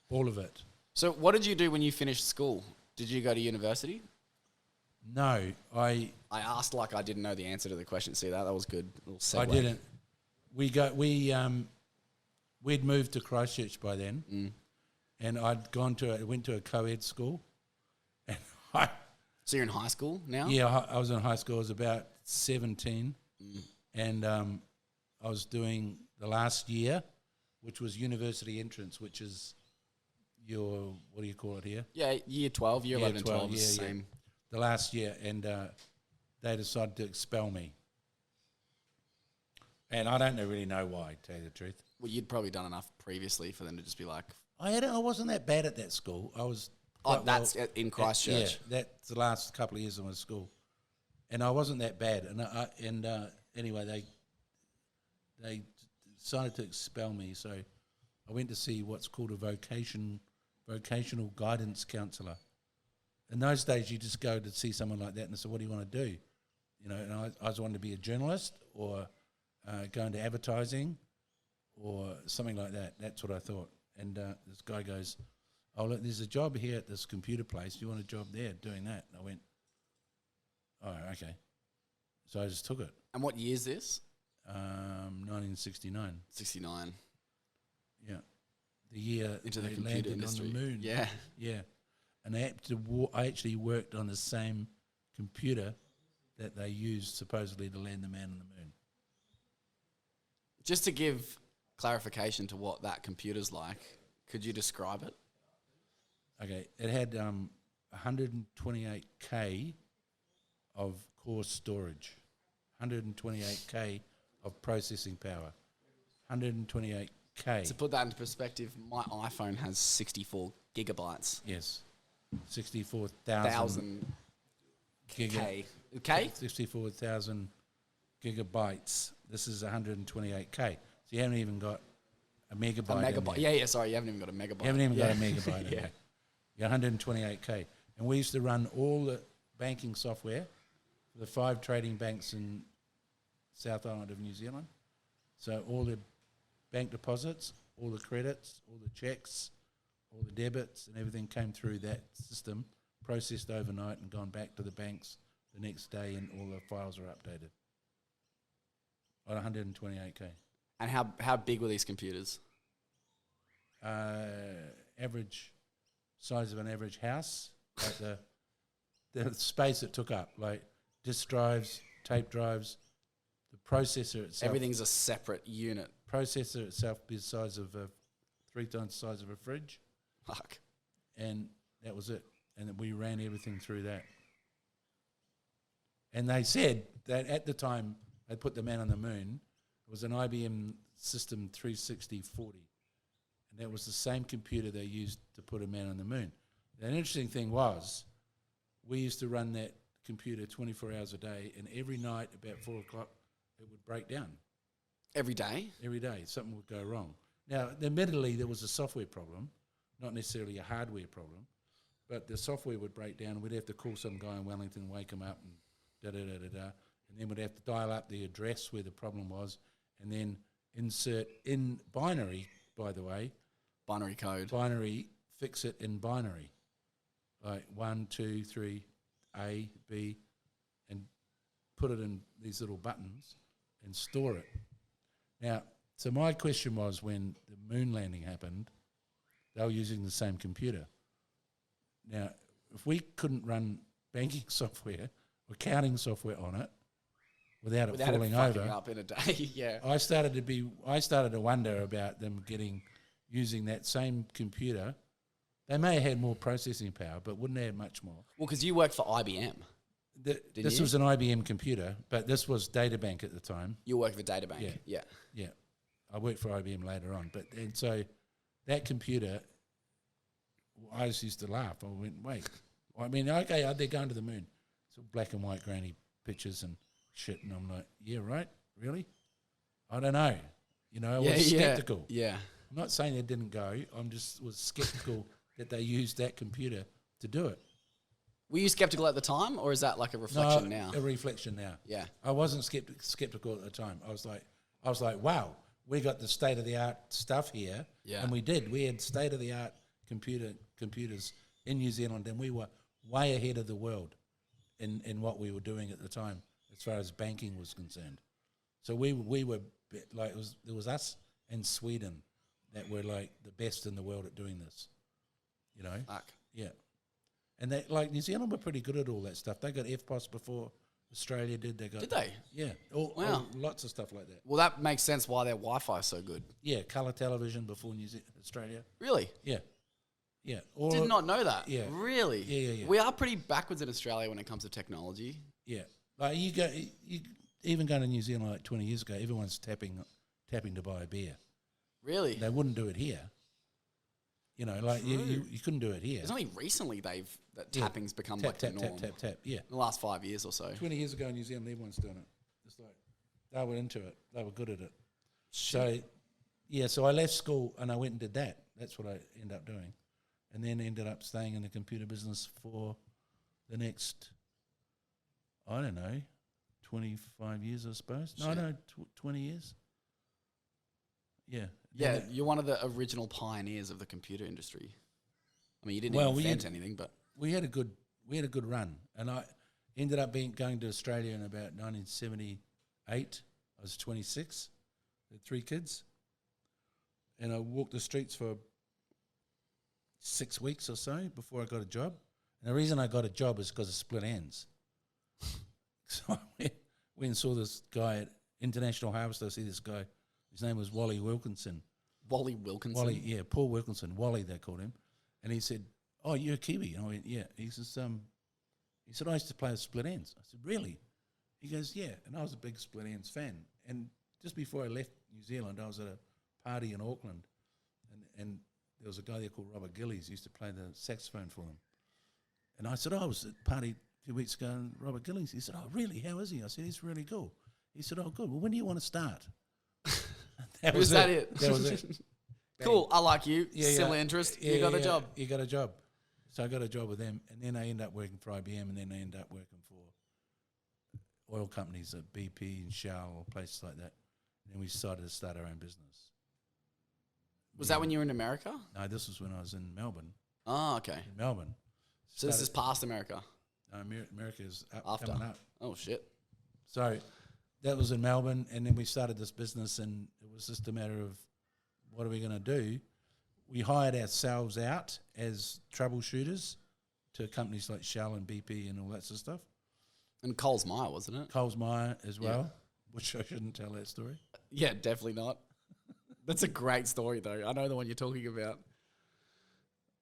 All of it. So what did you do when you finished school? Did you go to university? No, I asked like I didn't know the answer to the question. See that? That was good. Little segue. I didn't. We'd moved to Christchurch by then, and I went to a co-ed school, and So you're in high school now? Yeah, I was in high school. I was about 17, and I was doing the last year, which was university entrance, which is your, what do you call it here? Yeah, year 12, year 11 and 12 is the same. Yeah. The last year, and they decided to expel me. And I don't really know why, to tell you the truth. Well, you'd probably done enough previously for them to just be like... I wasn't that bad at that school. I was... that's in Christchurch. Yeah, that's the last couple of years of my school. And I wasn't that bad. And anyway, they decided to expel me, so I went to see what's called a vocational guidance counsellor. In those days, you just go to see someone like that and say, what do you want to do? You know, and I was wanting to be a journalist or go into advertising or something like that. That's what I thought. And this guy goes, oh, look, there's a job here at this computer place. Do you want a job there doing that? And I went, oh, okay. So I just took it. And what year is this? 1969. 69. Yeah. The year into the they computer landed industry. on the moon. Yeah. Yeah. And I actually worked on the same computer that they used supposedly to land the man on the moon. Just to give clarification to what that computer's like, could you describe it? Okay. It had 128K of core storage, 128K of processing power, 128K. To put that into perspective, my iPhone has 64 gigabytes. Yes. 64,000 K. Okay? 64,000 gigabytes. This is 128K. So you haven't even got a megabyte. A megabyte. Yeah, sorry, you haven't even got a megabyte. You haven't even got a megabyte. Yeah. You're 128K. And we used to run all the banking software for the 5 trading banks in South Island of New Zealand. So all the bank deposits, all the credits, all the checks, all the debits and everything came through that system, processed overnight and gone back to the banks the next day, and all the files are updated. On 128K. And how big were these computers? Average size of an average house, like the space it took up, like disk drives, tape drives, the processor itself. Everything's a separate unit. Processor itself is the size of 3 times the size of a fridge. Fuck. And that was it. And we ran everything through that. And they said that at the time they put the man on the moon, it was an IBM System 36040. And that was the same computer they used to put a man on the moon. The interesting thing was, we used to run that computer 24 hours a day, and every night about 4 o'clock, it would break down. Every day? Every day, something would go wrong. Now, admittedly, there was a software problem, not necessarily a hardware problem, but the software would break down. We'd have to call some guy in Wellington, wake him up, and da-da-da-da-da, and then we'd have to dial up the address where the problem was, and then insert in binary, by the way. Binary code. Binary, fix it in binary. Like 1, 2, 3, A, B, and put it in these little buttons and store it. Now, so my question was, when the moon landing happened, they were using the same computer. Now, if we couldn't run banking software or accounting software on it without it falling over, up in a day, yeah. I started to wonder about them using that same computer. They may have had more processing power, but wouldn't have had much more. Well, because you worked for IBM. This was an IBM computer, but this was Databank at the time. You worked for Databank, yeah. I worked for IBM later on, and so that computer I just used to laugh. I went, wait. I mean, okay, they're going to the moon. It's all black and white grainy pictures and shit. And I'm like, yeah, right? Really? I don't know. You know, I was skeptical. Yeah. I'm not saying they didn't go. I'm just was skeptical that they used that computer to do it. Were you skeptical at the time, or is that like a reflection now? A reflection now. Yeah. I wasn't skeptical at the time. I was like, wow, we got the state of the art stuff here. Yeah. And we did. We had state of the art computers in New Zealand, and we were way ahead of the world in what we were doing at the time as far as banking was concerned. So we were like, there was us and Sweden that were like the best in the world at doing this. You know? Fuck. Yeah. And they, like, New Zealand were pretty good at all that stuff. They got FPOS before Australia did. Did they? Yeah. Wow. Lots of stuff like that. Well, that makes sense why their Wi-Fi is so good. Yeah, colour television before Australia. Really? Yeah. Yeah. Did not know that. Yeah. Really? Yeah. We are pretty backwards in Australia when it comes to technology. Yeah. Like you even going to New Zealand like 20 years ago, everyone's tapping to buy a beer. Really? They wouldn't do it here. You know, like you couldn't do it here. It's only recently tapping's become like the norm. Tap. Yeah. In the last 5 years or so. 20 years ago in New Zealand, everyone's doing it. It's like they were into it. They were good at it. Shit. So I left school and I went and did that. That's what I ended up doing. And then ended up staying in the computer business for the next, I don't know, 25 years, I suppose. Shit. No, 20 years. Yeah. Yeah, you're one of the original pioneers of the computer industry. I mean, you didn't invent anything, but we had a good run, and I ended up going to Australia in about 1978. I was 26, had 3 kids, and I walked the streets for 6 weeks or so before I got a job. And the reason I got a job is because of split ends. So I went and saw this guy at International Harvester. I see this guy. His name was Wally Wilkinson. Wally Wilkinson? Wally, yeah, Paul Wilkinson. Wally, they called him. And he said, "Oh, you're a Kiwi?" And I went, "Yeah." He says, he said, "I used to play with Split Ends." I said, "Really?" He goes, "Yeah." And I was a big Split Ends fan. And just before I left New Zealand, I was at a party in Auckland, and there was a guy there called Robert Gillies. He used to play the saxophone for them. And I said, "Oh, I was at a party a few weeks ago, and Robert Gillies." He said, "Oh, really? How is he?" I said, "He's really cool." He said, "Oh, good. Well, when do you want to start?" That was it. That was it. Cool. I like you. Similar interest. You got a job. You got a job. So I got a job with them, and then I ended up working for IBM, and then I ended up working for oil companies at BP and Shell or places like that. And then we decided to start our own business. Was that when you were in America? No, this was when I was in Melbourne. Oh, okay. In Melbourne. So this is past America? No, America is After. coming up. Oh, shit. So that was in Melbourne, and then we started this business, and it was just a matter of what are we going to do? We hired ourselves out as troubleshooters to companies like Shell and BP and all that sort of stuff. And Coles Myer, wasn't it? Coles Myer as well, which I shouldn't tell that story. Yeah, definitely not. That's a great story, though. I know the one you're talking about.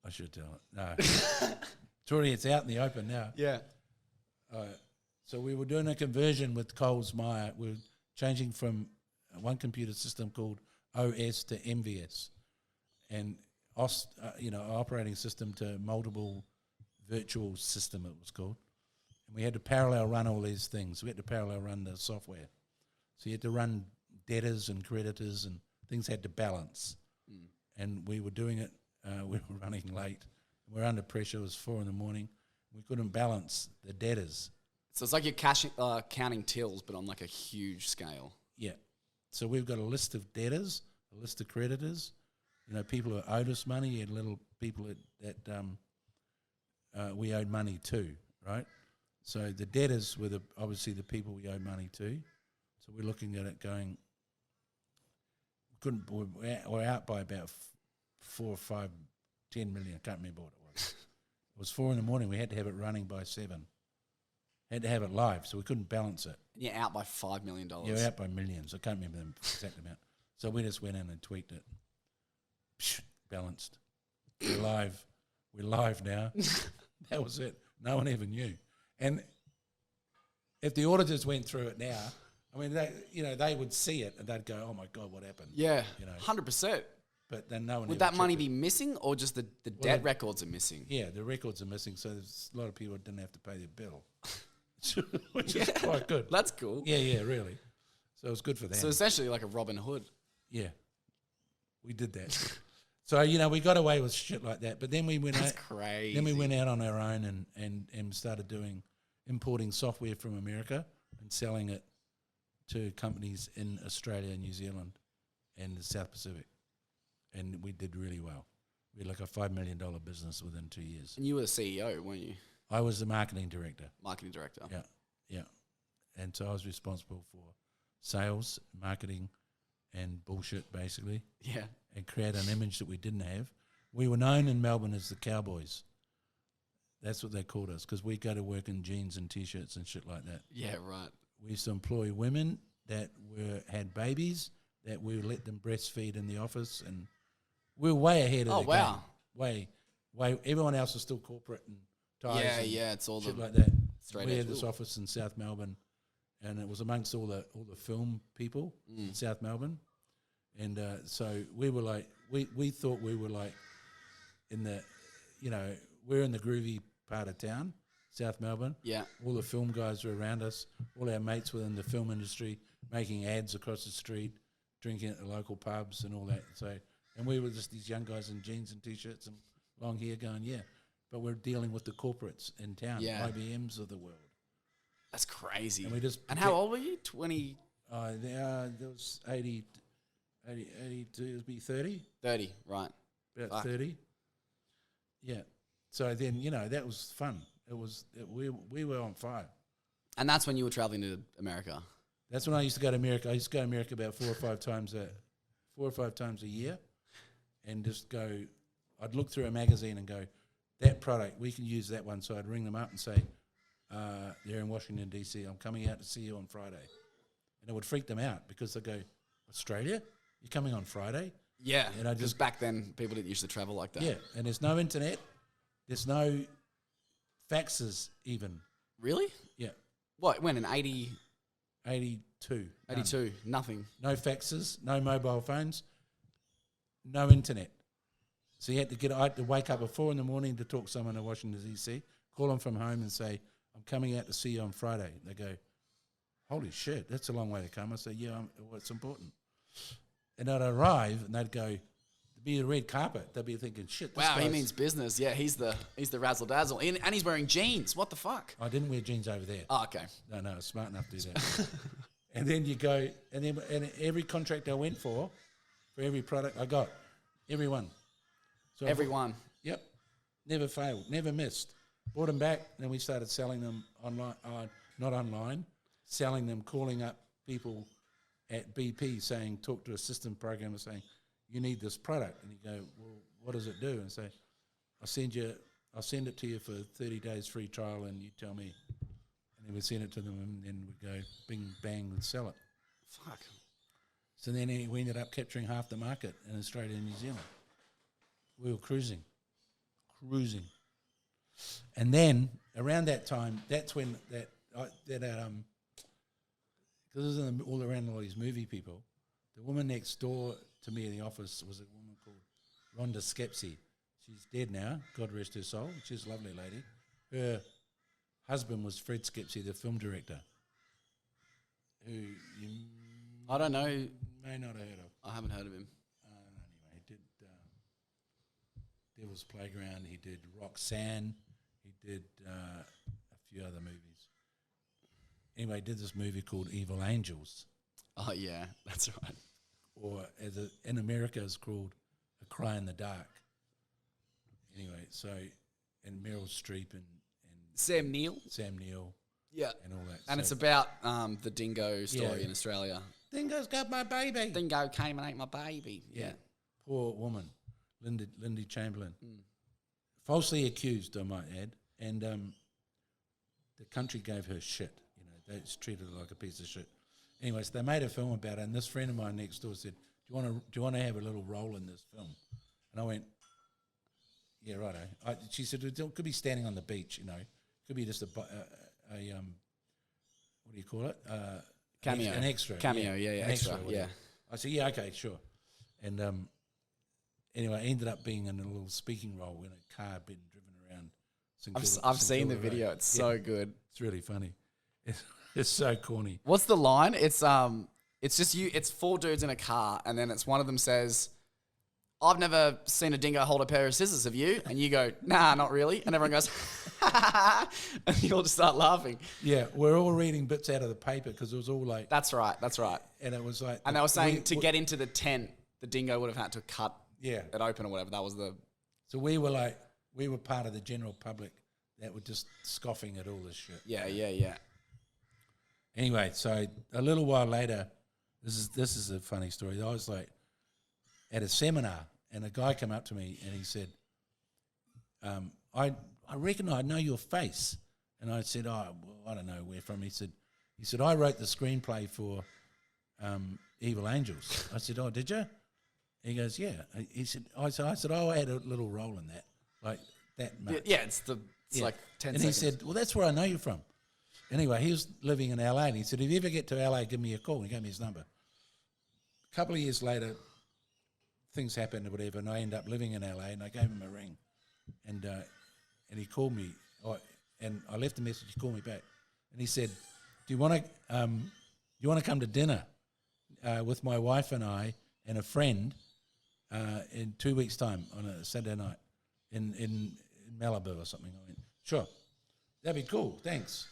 I should tell it. No. It's out in the open now. Yeah. So we were doing a conversion with Coles Myer. We were changing from one computer system called OS to MVS, and operating system to multiple virtual system, it was called. And we had to parallel run all these things. We had to parallel run the software. So you had to run debtors and creditors, and things had to balance. And we were doing it. We were running late. We were under pressure. It was 4 a.m. We couldn't balance the debtors. So it's like you're counting tills, but on like a huge scale. Yeah. So we've got a list of debtors, a list of creditors, people who owed us money. You had little people that we owed money to, right? So the debtors were obviously the people we owed money to. So we're looking at it going, we're out by about 4 or 5, 10 million. I can't remember what it was. It was 4 a.m. We had to have it running by 7. Had to have it live, so we couldn't balance it. You're out by $5 million. You're out by millions. I can't remember the exact amount. So we just went in and tweaked it. Psh, balanced. We're live. We're live now. That was it. No one ever knew. And if the auditors went through it now, I mean, they would see it and they'd go, "Oh my God, what happened?" Yeah, 100%. but then no one. Would ever that money checked be missing, or just the debt records are missing? it. Yeah, the records are missing, so there's a lot of people didn't have to pay their bill, which is quite good. That's cool. Yeah, really. So it was good for them. So essentially like a Robin Hood. Yeah, we did that. So we got away with shit like that, but then we went. That's out, crazy. Then we went out on our own and started importing software from America and selling it to companies in Australia and New Zealand and the South Pacific. And we did really well. We had like a $5 million business within 2 years. And you were the CEO, weren't you? I was the marketing director. Marketing director. Yeah. And so I was responsible for sales, marketing, and bullshit, basically, Yeah. and create an image that we didn't have. We were known in Melbourne as the Cowboys. That's what they called us, because we go to work in jeans and T-shirts and shit like that. Yeah, right. We used to employ women that had babies, that we would let them breastfeed in the office, and we were way ahead of the game. Way. Everyone else is still corporate and ties. Yeah, it's all shit the like that. straight We edge. had this office in South Melbourne, and it was amongst all the film people in South Melbourne, and so we were like, we thought we were like in the, we're in the groovy part of town, South Melbourne. Yeah. All the film guys were around us. All our mates were in the film industry, making ads across the street, drinking at the local pubs and all that. So, and we were just these young guys in jeans and T-shirts and long hair going, but we're dealing with the corporates in town, IBMs of the world. That's crazy. And how old were you? 20? There was 82, it would be 30. 30, right. About 30. Yeah. So then, that was fun. We were on fire. And that's when you were traveling to America. That's when I used to go to America. I used to go to America about 4 or 5 times a year, and just go. I'd look through a magazine and go, that product, we can use that one. So I'd ring them up and say, they're in Washington DC. I'm coming out to see you on Friday, and it would freak them out because they go, Australia, you're coming on Friday? Yeah, and I just back then people didn't used to travel like that. Yeah, and there's no internet, there's no faxes even. Really? Yeah. What? When in 80? 82. 82. Nothing. No faxes, no mobile phones, no internet. So I had to wake up at 4 a.m. to talk to someone in Washington DC, call them from home and say, I'm coming out to see you on Friday. They go, holy shit, that's a long way to come. I say, yeah, it's important. And I'd arrive and they'd go, be a red carpet. They'd be thinking, shit. Wow, he means business. Yeah, he's the razzle dazzle, and he's wearing jeans. What the fuck? I didn't wear jeans over there. Oh, okay. No, I was smart enough to do that. And then you go, and every contract I went for every product I got, everyone. So everyone. Yep, never failed, never missed. Brought them back, then we started selling them online. Not online, selling them, calling up people at BP saying, talk to a system programmer saying, you need this product. And you go, well, what does it do? And say, I'll send it to you for 30 days free trial and you tell me. And then we'd send it to them and then we'd go, bing, bang, we'd sell it. Fuck. So then we ended up capturing half the market in Australia and New Zealand. We were cruising. And then around that time, that's when because all around all these movie people, the woman next door to me in the office was a woman called Rhonda Skepsey. She's dead now, God rest her soul. She's a lovely lady. Her husband was Fred Skepsey, the film director, who you I don't know. may not have heard of. I haven't heard of him. Anyway, he did Devil's Playground, he did Roxanne, he did a few other movies. Anyway, he did this movie called Evil Angels. Oh, yeah, that's right. Or in America it's called A Cry in the Dark. Anyway, so, and Meryl Streep and Sam Neill. Yeah. And all that. And it's about the dingo story in Australia. Dingo's got my baby. Dingo came and ate my baby. Yeah. Poor woman, Lindy Chamberlain. Falsely accused, I might add. And the country gave her shit. They treated her like a piece of shit. Anyways, they made a film about it, and this friend of mine next door said, do you want to have a little role in this film? And I went, yeah, righto. She said, it could be standing on the beach, Could be just a what do you call it? Cameo. An extra. Cameo, yeah, an extra, extra, yeah. I said, yeah, okay, sure. And anyway, I ended up being in a little speaking role in a car being driven around. I've seen the video. It's so good. It's really funny. It's so corny. What's the line? It's just you. It's 4 dudes in a car, and then it's one of them says, "I've never seen a dingo hold a pair of scissors. Have you?" And you go, "Nah, not really." And everyone goes, and you all just start laughing. Yeah, we're all reading bits out of the paper because it was all like. That's right. And it was like. And they were saying to get into the tent, the dingo would have had to cut it open or whatever. That was the. So we were part of the general public that were just scoffing at all this shit. Yeah. Anyway, so a little while later, this is a funny story. I was like at a seminar, and a guy came up to me and he said, I reckon I know your face. And I said, well, I don't know where from. He said, I wrote the screenplay for Evil Angels. I said, oh, did you? He goes, yeah. He said, I said, oh, I had a little role in that, like that much. Yeah, it's like 10 seconds. And he said, well, that's where I know you from. Anyway, he was living in LA, and he said, if you ever get to LA, give me a call. And he gave me his number. A couple of years later, things happened or whatever, and I ended up living in LA, and I gave him a ring. And he called me, and I left a message. He called me back, and he said, "Do you want to come to dinner with my wife and I and a friend in 2 weeks' time on a Saturday night in Malibu or something?" I went, "Sure, that'd be cool. Thanks."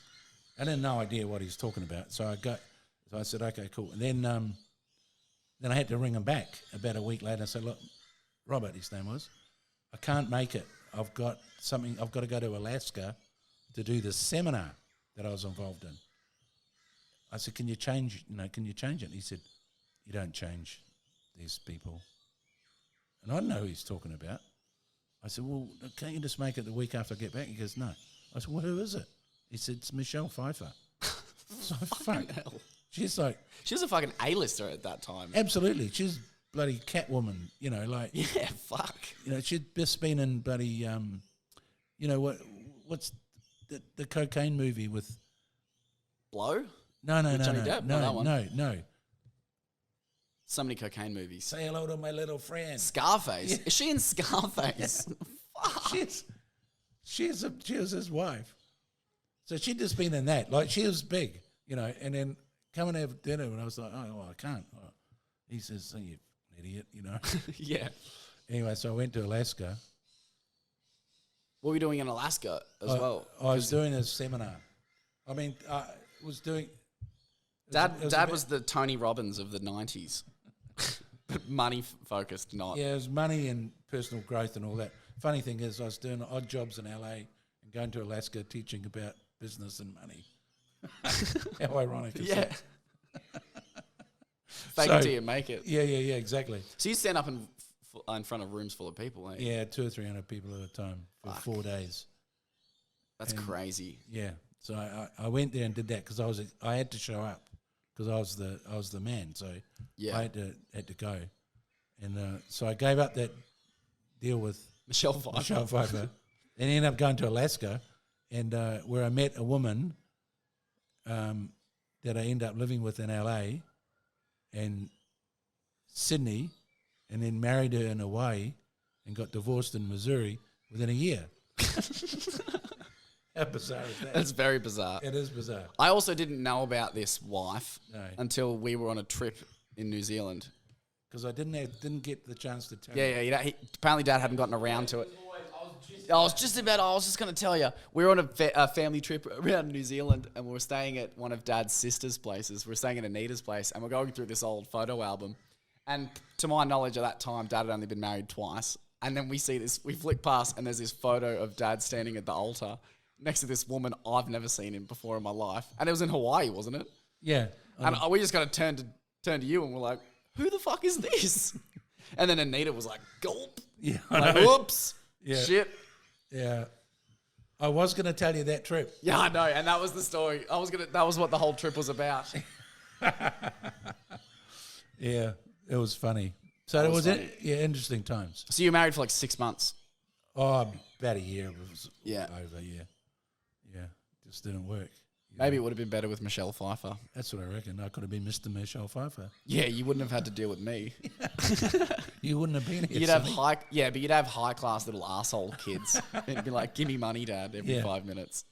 I had no idea what he was talking about, so I said, "Okay, cool." And then I had to ring him back about a week later. I said, "Look, Robert," his name was, "I can't make it. I've got to go to Alaska to do this seminar that I was involved in." I said, can you change it? And he said, "You don't change these people." And I didn't know who he's talking about. I said, "Well, can't you just make it the week after I get back?" He goes, "No." I said, "Well, who is it?" He said, "It's Michelle Pfeiffer." So fuck. Hell. She's like... She was a fucking A-lister at that time. Absolutely. She's bloody Catwoman, like... Yeah, fuck. She'd just been in bloody... what's the cocaine movie with... Blow? No. Johnny Depp? Not that one. No. So many cocaine movies. Say hello to my little friend. Scarface? Yeah. Is she in Scarface? Yeah. Fuck. She was his wife. So she'd just been in that. Like, she was big, and then come and have dinner, and I was like, oh, well, I can't. He says, "Oh, you idiot," Yeah. Anyway, so I went to Alaska. What were you doing in Alaska as well? I was doing a seminar. I mean, I was doing... Dad was the Tony Robbins of the 90s. But money-focused, not... Yeah, it was money and personal growth and all that. Funny thing is, I was doing odd jobs in LA and going to Alaska teaching about business and money. How ironic is that? Fake it till you make it. Yeah, exactly. So you stand up in front of rooms full of people, eh? Yeah, 200 or 300 people at a time for 4 days. That's crazy. Yeah, so I went there and did that because I had to show up because I was the man, so I had to go, and so I gave up that deal with Michelle Pfeiffer, and ended up going to Alaska, and where I met a woman that I ended up living with in LA and Sydney, and then married her in Hawaii and got divorced in Missouri within a year. How bizarre is that? That's very bizarre. It is bizarre. I also didn't know about this wife until we were on a trip in New Zealand. Because I didn't get the chance to tell you. Yeah. Apparently Dad hadn't gotten around to it. I was just going to tell you, we were on a family trip around New Zealand, and we were staying at one of Dad's sister's places. We were staying at Anita's place, and we're going through this old photo album. And to my knowledge at that time, Dad had only been married twice. And then we see this, we flick past, and there's this photo of Dad standing at the altar next to this woman I've never seen him before in my life. And it was in Hawaii, wasn't it? Yeah. And we just kind of turned to you, and we're like, who the fuck is this? And then Anita was like, gulp. Yeah, like, whoops. Yeah. Shit. Yeah. I was going to tell you that trip. Yeah, I know. And that was the story. That was what the whole trip was about. Yeah. It was funny. So it was interesting times. So you were married for like 6 months? Oh, about a year. It was over, yeah. Yeah. Just didn't work. Maybe it would have been better with Michelle Pfeiffer. That's what I reckon. I could have been Mr. Michelle Pfeiffer. Yeah, you wouldn't have had to deal with me. You wouldn't have been here. You'd have but you'd have high class little asshole kids. It'd be like, give me money, Dad, every 5 minutes.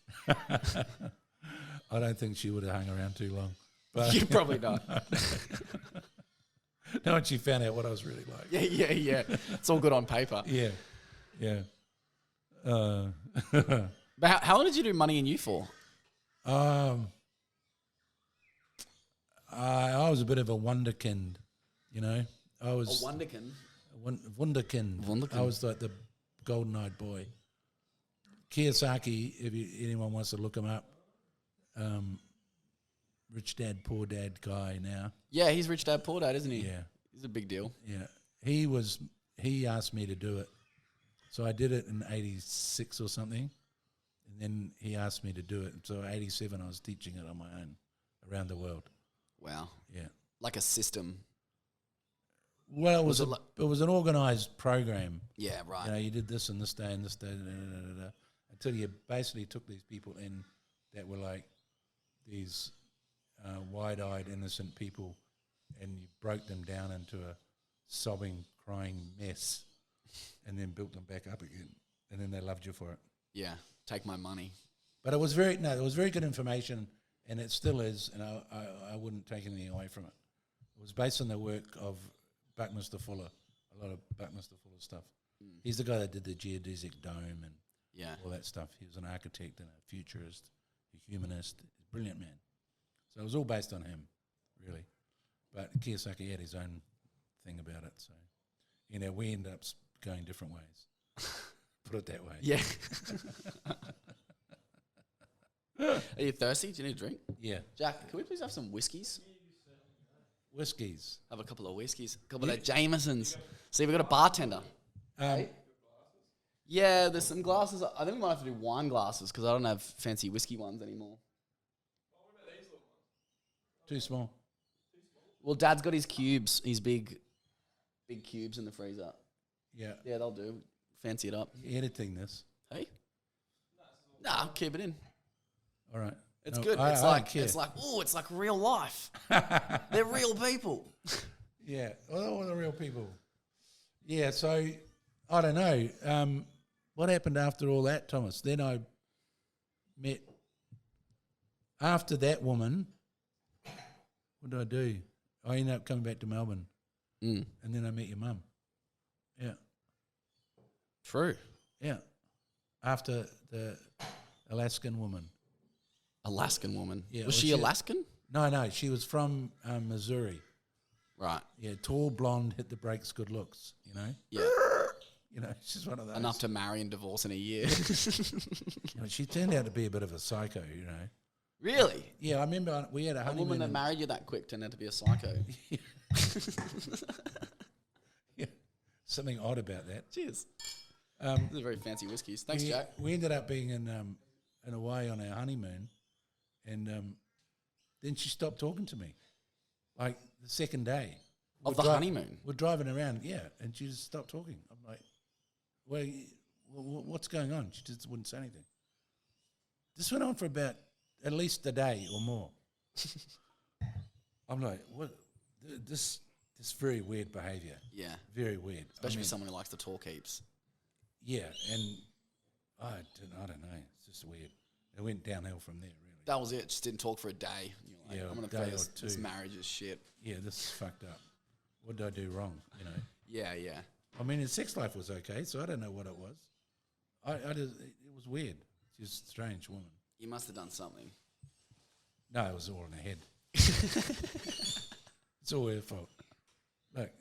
I don't think she would have hung around too long. But You probably not. no, when she found out what I was really like. Yeah. It's all good on paper. Yeah. But how long did you do Money and You for? I was a bit of a wonderkind, you know. I was A wonderkin. wunderkind. I was like the golden-eyed boy. Kiyosaki, if anyone wants to look him up, rich dad, poor dad guy now. Yeah, he's Rich Dad Poor Dad, isn't he? Yeah. He's a big deal. Yeah. He asked me to do it. So I did it in 86 or something. And then he asked me to do it. So 87 I was teaching it on my own around the world. Wow. Yeah. Like a system. Well, it was an organised program. Yeah, right. You know, you did this and this day and this day, until you basically took these people in that were like these wide-eyed, innocent people, and you broke them down into a sobbing, crying mess, and then built them back up again, and then they loved you for it. Yeah, take my money. But it was very good information, and it still is, and I wouldn't take anything away from it. It was based on the work of Buckminster Fuller, a lot of Buckminster Fuller stuff. He's the guy that did the geodesic dome and all that stuff. He was an architect and a futurist, a humanist, a brilliant man. So it was all based on him, really. But Kiyosaki had his own thing about it. So, you know, we ended up going different ways. Put it that way. Yeah. Are you thirsty? Do you need a drink? Yeah. Jack, can we please have some whiskies? Whiskies. Have a couple of whiskies. A couple of Jamesons. See, we've got a bartender. Yeah, there's some glasses. I think we might have to do wine glasses because I don't have fancy whiskey ones anymore. Too small. Well, Dad's got his cubes, his big cubes in the freezer. Yeah. Yeah, they'll do. Fancy it up. You're editing this. Hey? Nah, keep it in. All right. It's No, good. I It's like real life. They're real people. Yeah, all the real people. Yeah, so I don't know. What happened after all that, Thomas? Then I met, after that woman, what did I do? I ended up coming back to Melbourne. And then I met your mum. Yeah. True. Yeah. After the Alaskan woman. Alaskan woman. Yeah, was she Alaskan? No, she was from Missouri. Right. Yeah, tall, blonde, hit the brakes, good looks, you know? Yeah. You know, she's one of those. Enough to marry and divorce in a year. You know, she turned out to be a bit of a psycho, you know? Really? Yeah, I remember we had a A honeymoon. woman that married you that quick turned out to be a psycho. Yeah, something odd about that. Cheers. These are very fancy whiskies. Thanks, Jack. We ended up being in Hawaii on our honeymoon, and then she stopped talking to me, like the second day Of the honeymoon? We're driving around, yeah, and she just stopped talking. I'm like, well, what's going on? She just wouldn't say anything. This went on for about at least a day or more. I'm like, what? This very weird behaviour. Yeah. Very weird. Especially with someone who likes to talk heaps. Yeah, and I don't know. It's just weird. It went downhill from there, really. That was it. Just didn't talk for a day. You're like, Yeah, I'm going a to day throw or this two. marriage is shit. Yeah, this is fucked up. What did I do wrong, you know? Yeah, yeah. I mean, his sex life was okay, so I don't know what it was. It was weird. She's a strange woman. You must have done something. No, it was all in her head. It's all her fault. Look,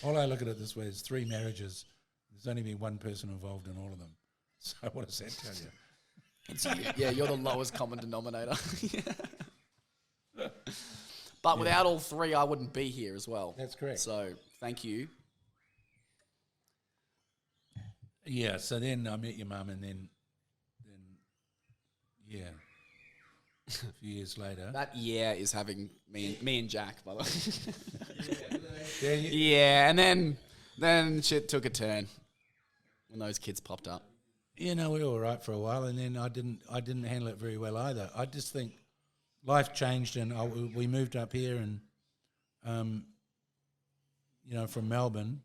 all I look at it this way is 3 marriages. There's only been one person involved in all of them. So what does that tell you? So you're the lowest common denominator. But without all 3, I wouldn't be here as well. That's correct. So thank you. Yeah, so then I met your mum, and then yeah, a few years later. That is having me and Jack, by the way. Yeah, Yeah, and then shit took a turn when those kids popped up. you know, we were all right for a while, and then I didn't handle it very well either. I just think life changed, and we moved up here, and from Melbourne.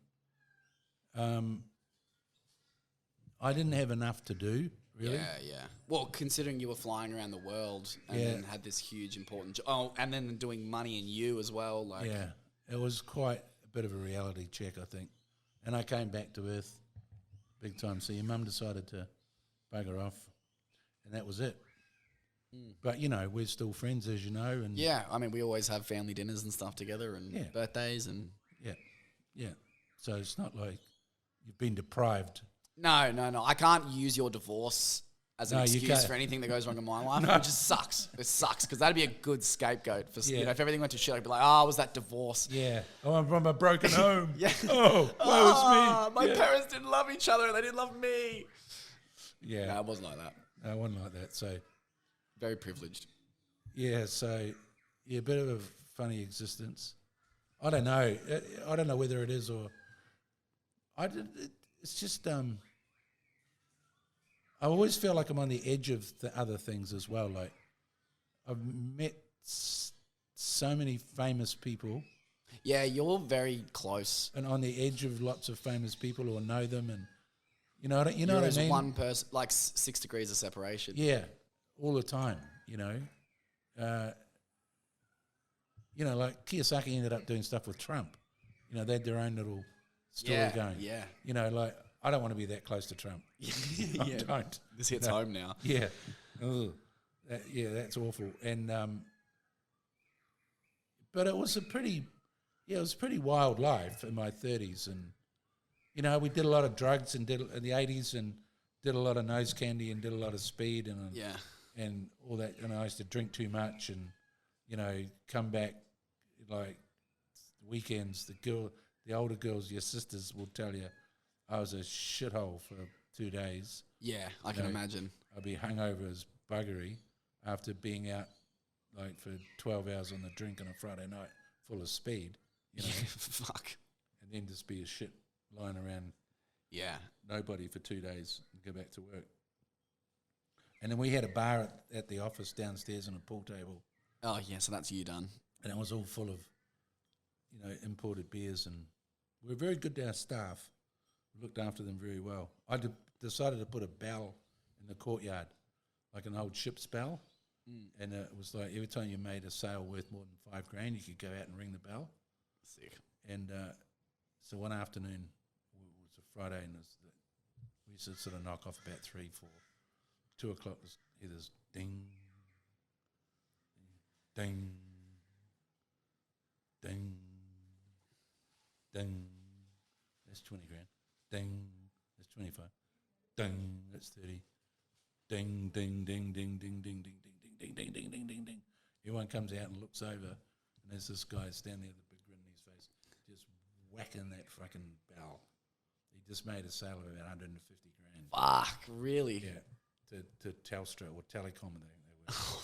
I didn't have enough to do, really. Yeah. Well, considering you were flying around the world and then had this huge important job. Oh, and then doing Money and You as well. Like, yeah, it was quite a bit of a reality check, I think. And I came back to earth big time. So your mum decided to bugger off, and that was it. But, we're still friends, as you know. And yeah, I mean, we always have family dinners and stuff together and birthdays and... Yeah. So it's not like you've been deprived. No. I can't use your divorce as an excuse for anything that goes wrong in my life, which just sucks. It sucks because that'd be a good scapegoat for if everything went to shit. I'd be like, it was that divorce. Yeah. Oh, I'm from a broken home. Yeah. Oh, well, it's me. My parents didn't love each other and they didn't love me. Yeah. No, it wasn't like that. No, it wasn't like that. So very privileged. Yeah. So a bit of a funny existence. I don't know. I don't know whether it is or it's just I always feel like I'm on the edge of the other things as well. Like I've met so many famous people. Yeah, you're very close. And on the edge of lots of famous people or know them, and you know what I mean? One person, like 6 degrees of separation. Yeah, all the time, like Kiyosaki ended up doing stuff with Trump. They had their own little story going. Yeah. Like I don't want to be that close to Trump. I don't. This hits home now. Yeah. Ugh. That's awful. And but it was a pretty wild life in my 30s, and we did a lot of drugs and did in the 80s and did a lot of nose candy and did a lot of speed and all that. And I used to drink too much and come back like weekends. The older girls, your sisters will tell you, I was a shithole for 2 days. Yeah, I can imagine. I'd be hungover as buggery after being out like for 12 hours on the drink on a Friday night full of speed. Fuck. And then just be a shit lying around. Yeah. Nobody for 2 days and go back to work. And then we had a bar at the office downstairs and a pool table. Oh, yeah, so that's you done. And it was all full of, imported beers, and we were very good to our staff. We looked after them very well. I decided to put a bell in the courtyard, like an old ship's bell. And it was like every time you made a sale worth more than $5,000, you could go out and ring the bell. Sick. And so one afternoon, it was a Friday, and we used to sort of knock off about 3, 4, 2 o'clock. It was ding, ding, ding, ding. That's $20,000. Ding, that's 25. Ding, that's 30. Ding, ding, ding, ding, ding, ding, ding, ding, ding, ding, ding, ding, ding, ding. Everyone comes out and looks over, and there's this guy standing there with a big grin on his face, just whacking that fucking bell. He just made a sale of about $150,000. Fuck, really? Yeah, to Telstra or Telecom.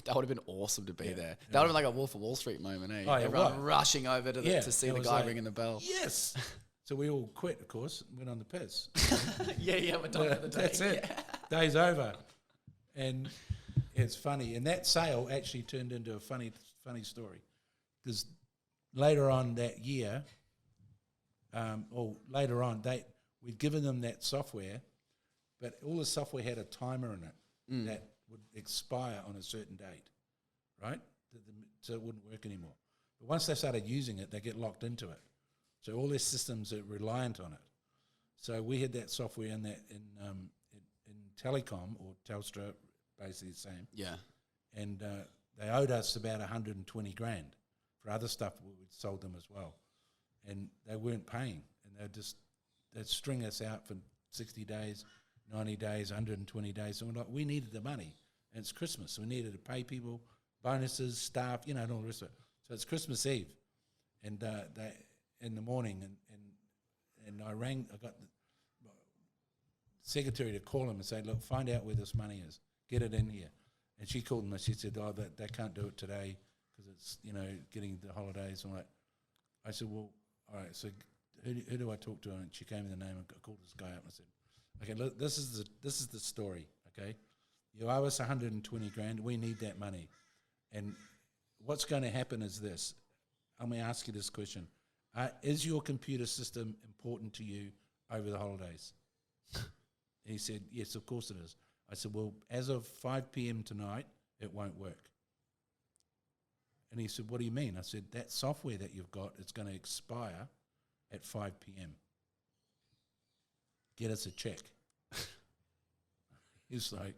That would have been awesome to be there. That would have been like a Wolf of Wall Street moment, eh? Oh, everyone rushing over to see the guy ringing the bell. Yes. So we all quit, of course, and went on the piss. Yeah, we're done for the day. That's it. Yeah. Day's over. And it's funny. And that sale actually turned into a funny story. Because later on that year, we'd given them that software, but all the software had a timer in it that would expire on a certain date, right? So it wouldn't work anymore. But once they started using it, they get locked into it. So all their systems are reliant on it. So we had that software in Telecom or Telstra, basically the same. Yeah. And they owed us about $120,000 for other stuff we'd sold them as well. And they weren't paying. And they'd string us out for 60 days, 90 days, 120 days. And we're like, we needed the money. And it's Christmas, so we needed to pay people, bonuses, staff, and all the rest of it. So it's Christmas Eve. And they in the morning, and I got the secretary to call him and say, look, find out where this money is. Get it in here. And she called him and she said, they can't do it today because it's, getting the holidays. I said, well, all right, so who do I talk to? And she gave me the name and called this guy up and I said, okay, look, this is the story, okay? You owe us $120,000. We need that money. And what's going to happen is this. I'm going to ask you this question. Is your computer system important to you over the holidays? He said, yes, of course it is. I said, well, as of 5 p.m. tonight, it won't work. And he said, what do you mean? I said, that software that you've got, it's going to expire at 5 p.m. Get us a check. He's like,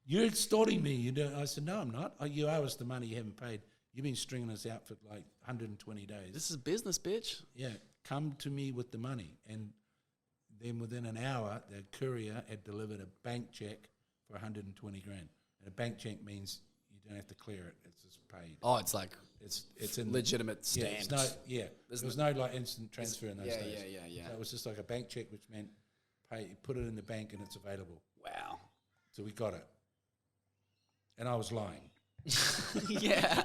you're extorting me. You know, I said, no, I'm not. You owe us the money you haven't paid. You've been stringing us out for like 120 days. This is business, bitch. Yeah, come to me with the money. And then within an hour, the courier had delivered a bank check for 120 grand. And a bank check means you don't have to clear it. It's just paid. Oh, it's like it's in legitimate stamped. There was no like instant transfer in those days. Yeah. So it was just like a bank check, which meant put it in the bank and it's available. Wow. So we got it. And I was lying. Yeah.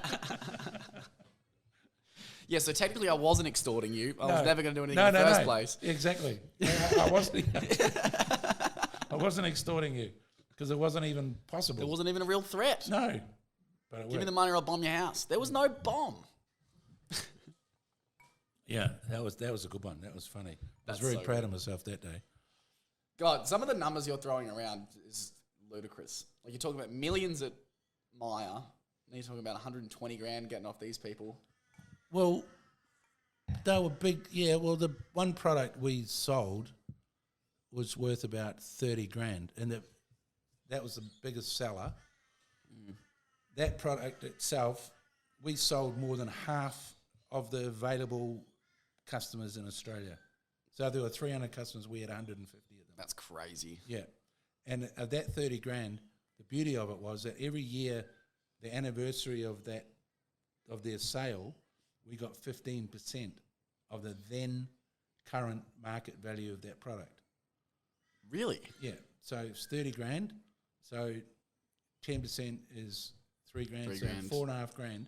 Yeah, so technically I wasn't extorting you. I was never going to do anything in the first place. Exactly. I wasn't extorting you because it wasn't even possible. It wasn't even a real threat. No. But it Give me the money or I'll bomb your house. There was no bomb. Yeah, that was a good one. That was funny. I was very proud of myself that day. God, some of the numbers you're throwing around is ludicrous. Like you're talking about millions at Maya, and you're talking about 120 grand getting off these people. Well, they were big. Yeah, well, the one product we sold was worth about 30 grand, and that was the biggest seller. That product itself, we sold more than half of the available customers in Australia. So there were 300 customers, we had 150 of them. That's crazy. Yeah. And of that 30 grand, the beauty of it was that every year, the anniversary of their sale, we got 15% of the then current market value of that product. Really? Yeah. So it's 30 grand. So 10% is 3 grand. 3 so grand. 4.5 grand.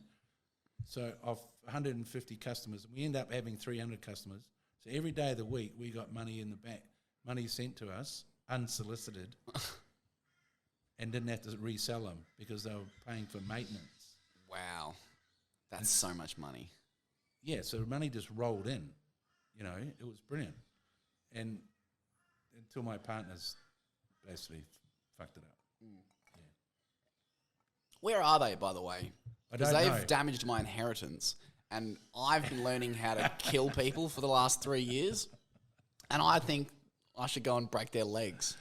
So of 150 customers, we end up having 300 customers. So every day of the week, we got money in the bank, money sent to us, unsolicited, and didn't have to resell them because they were paying for maintenance. Wow. That's so much money. Yeah, so the money just rolled in. You know, it was brilliant. And until my partners basically fucked it up. Yeah. Where are they, by the way? Because they've damaged my inheritance. And I've been learning how to kill people for the last 3 years. And I think I should go and break their legs.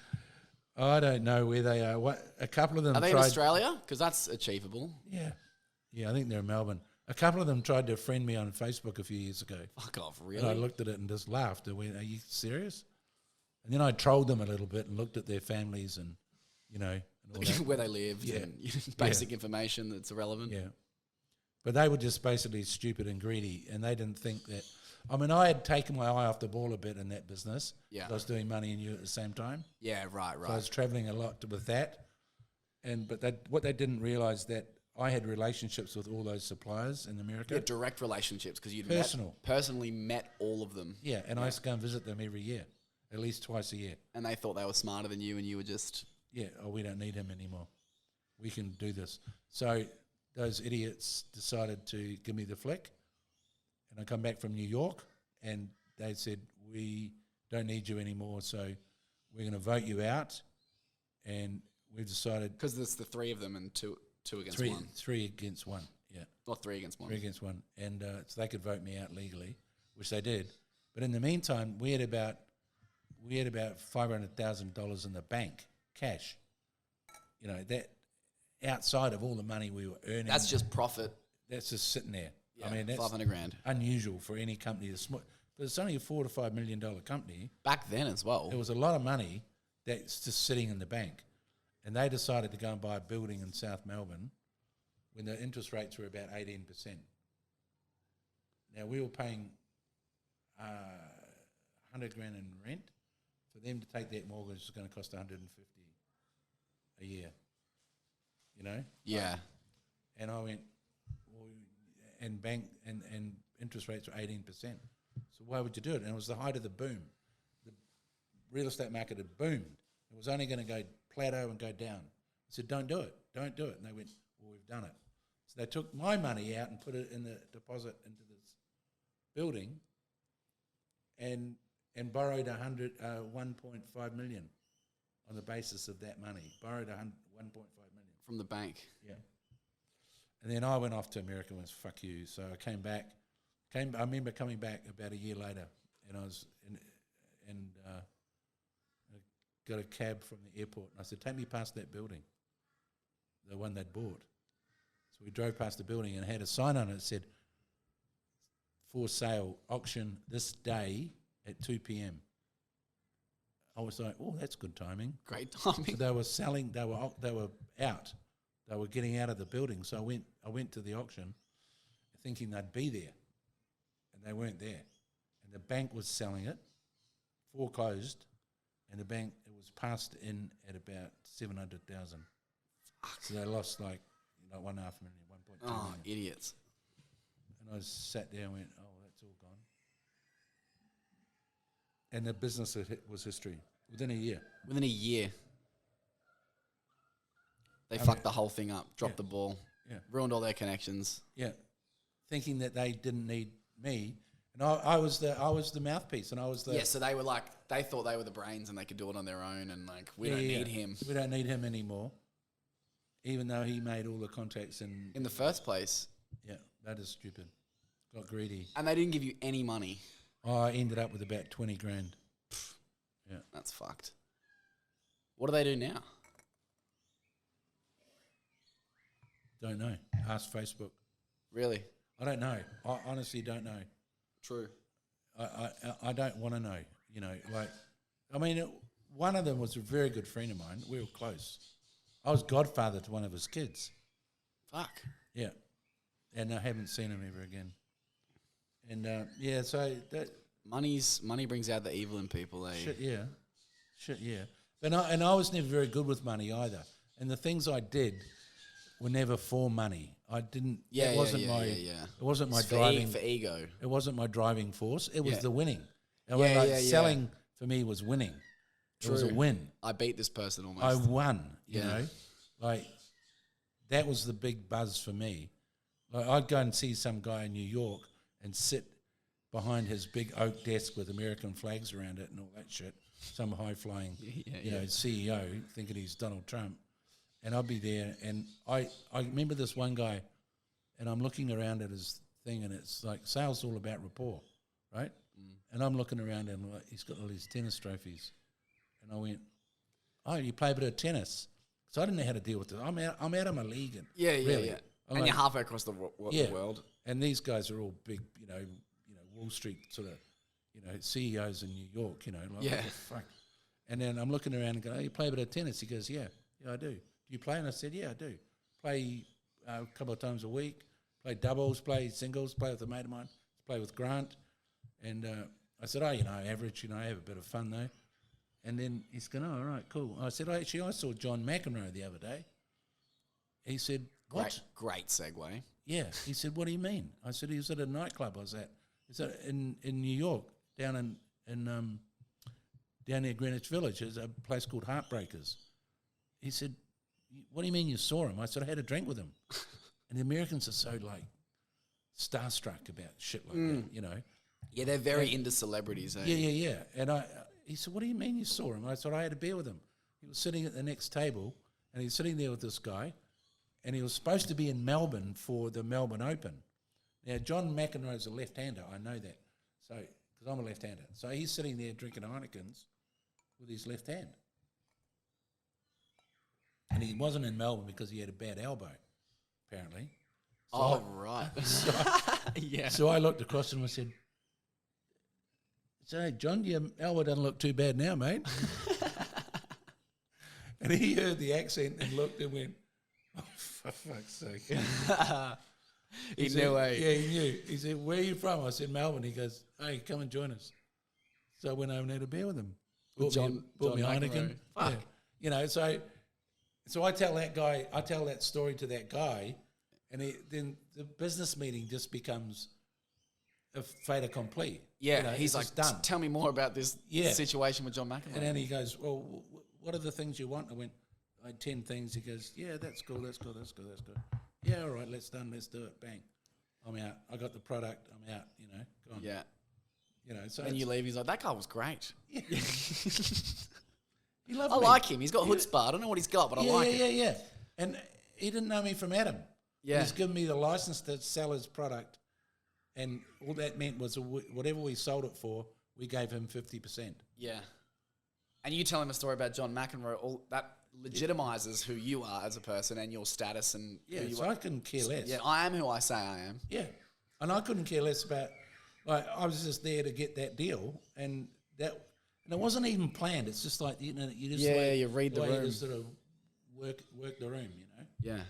I don't know where they are. A couple of them are they in Australia? Because that's achievable. Yeah. Yeah, I think they're in Melbourne. A couple of them tried to friend me on Facebook a few years ago. Fuck off, really? And I looked at it and just laughed. I went, are you serious? And then I trolled them a little bit and looked at their families and, you know, and all that. Where they lived and basic information that's irrelevant. Yeah. But they were just basically stupid and greedy, and they didn't think that. I mean, I had taken my eye off the ball a bit in that business. Yeah. I was doing money and you at the same time. Yeah, right. So I was traveling a lot with that. But what they didn't realise that I had relationships with all those suppliers in America. Yeah, direct relationships because you'd personally met all of them. Yeah, and I used to go and visit them every year, at least twice a year. And they thought they were smarter than you and you were just... Yeah, we don't need him anymore. We can do this. So those idiots decided to give me the flick, and I come back from New York, and they said, we don't need you anymore, so we're going to vote you out, and we've decided... Because there's the three of them and two against one. 3 against 1, yeah. Not 3 against 1. 3 against 1, and so they could vote me out legally, which they did. But in the meantime, we had about $500,000 in the bank, cash. You know, that outside of all the money we were earning. That's just profit. That's just sitting there. Yeah, I mean, that's 500 grand. Unusual for any company. But it's only a $4 to $5 million company. Back then as well. There was a lot of money that's just sitting in the bank. And they decided to go and buy a building in South Melbourne when the interest rates were about 18%. Now, we were paying 100 grand in rent. For them to take that mortgage is going to cost 150 a year. You know? Yeah. And I went, well, and bank and interest rates were 18%. So why would you do it? And it was the height of the boom. The real estate market had boomed. It was only going to go plateau and go down. I said, don't do it. Don't do it. And they went, well, we've done it. So they took my money out and put it in the deposit into this building, and borrowed 1.5 million on the basis of that money. Borrowed 1.5 million from the bank. Yeah. And then I went off to America and was fuck you. So I came back. I remember coming back about a year later, and I was I got a cab from the airport, and I said, "Take me past that building, the one they'd bought." So we drove past the building and it had a sign on it that said, "For sale, auction this day at 2 p.m." I was like, "Oh, that's good timing." Great timing. So they were selling. They were out. They were getting out of the building. So I went to the auction, thinking they'd be there, and they weren't there. And the bank was selling it, foreclosed, and it was passed in at about 700,000. So they lost like 1.5 million, 1.2 Oh, million. idiots. And I sat there and went, "Oh, that's all gone." And the business was history within a year. Within a year, they I fucked mean, the whole thing up, dropped yeah. the ball, Yeah. ruined all their connections. Yeah, thinking that they didn't need me, and I was the mouthpiece, and I was the Yeah, so they thought they were the brains and they could do it on their own, and like we don't need him We don't need him anymore, even though he made all the contacts and in the first place. yeah, that is stupid. Got greedy. And they didn't give you any money. I ended up with about 20 grand. Yeah, That's fucked. What do they do now? don't know. Ask Facebook. Really? I don't know. I honestly don't know. True. I don't want to know. I mean, one of them was a very good friend of mine. We were close. I was godfather to one of his kids. Fuck. Yeah, and I haven't seen him ever again. And so that Money brings out the evil in people, eh? shit, yeah. But I was never very good with money either. And the things I did were never for money. I didn't. Yeah, it wasn't my. yeah. It wasn't my It's driving. for ego. It wasn't my driving force. It was Yeah. the winning. And Yeah. selling for me was winning. It was a True. win. I beat this person almost. I won. You Yeah. know, like that was the big buzz for me. Like I'd go and see some guy in New York and sit behind his big oak desk with American flags around it and all that shit. Some high flying, CEO thinking he's Donald Trump, and I'd be there. And I remember this one guy, and I'm looking around at his thing, and it's like sales all about rapport, right? And I'm looking around and like, he's got all these tennis trophies, and I went, "Oh, you play a bit of tennis?" So I didn't know how to deal with it. I'm out of my league. And really. And you're halfway across the world. And these guys are all big, Wall Street sort of, CEOs in New York, like, what the fuck? And then I'm looking around and going, "Oh, you play a bit of tennis?" He goes, yeah, I do. "Do you play?" And I said, "Yeah, I do. Play a couple of times a week, play doubles, play singles, play with a mate of mine, play with Grant." And I said, "Oh, average, I have a bit of fun though." And then he's going, "Oh, all right, cool." I said, I saw John McEnroe the other day. He said, "What?" Great segue. Yeah. He said, "What do you mean?" I said, "He was at a nightclub I was at. Is that in New York, down near Greenwich Village. There's a place called Heartbreakers." He said, "What do you mean you saw him?" I said, "I had a drink with him." And the Americans are so like starstruck about shit like that, Yeah, they're very into celebrities, eh? Yeah. And he said, "What do you mean you saw him?" I said, "I had a beer with him. He was sitting at the next table, and he was sitting there with this guy, and he was supposed to be in Melbourne for the Melbourne Open." Now, John McEnroe's a left-hander. I know that, because I'm a left-hander. So he's sitting there drinking Heinekens with his left hand. And he wasn't in Melbourne because he had a bad elbow, apparently. So Right. Yeah. So I looked across at him and said, "So, John, your elbow doesn't look too bad now, mate." And he heard the accent and looked and went, "Oh, for fuck's sake." He said, knew, eh? Yeah, he knew. He said, "Where are you from?" I said, "Melbourne." He goes, "Hey, come and join us." So I went home and had a beer with him. Bought me Heineken. Fuck. Yeah. So I tell that story to that guy, and then the business meeting just becomes a fait accompli. Yeah, he's it's like, done. "Tell me more about this situation with John McEnroe." And then he goes, "Well, what are the things you want?" I went, "I had 10 things." He goes, "Yeah, that's cool. Yeah, all right, let's do it. Bang, I'm out. I got the product. I'm out. Gone. Yeah. So And you leave, he's like, that guy was great. Yeah. He loved I me. like him. He's got chutzpah. I don't know what he's got, but I like him. Yeah. And he didn't know me from Adam. Yeah. He's given me the license to sell his product, and all that meant was whatever we sold it for, we gave him 50%. Yeah. And you tell him a story about John McEnroe, all that legitimizes who you are as a person and your status and Yeah, who you so are. I couldn't care less. Yeah, I am who I say I am. Yeah, and I couldn't care less about. Like, I was just there to get that deal, and it wasn't even planned. It's just like you just you read the room. You just sort of work the room, Yeah.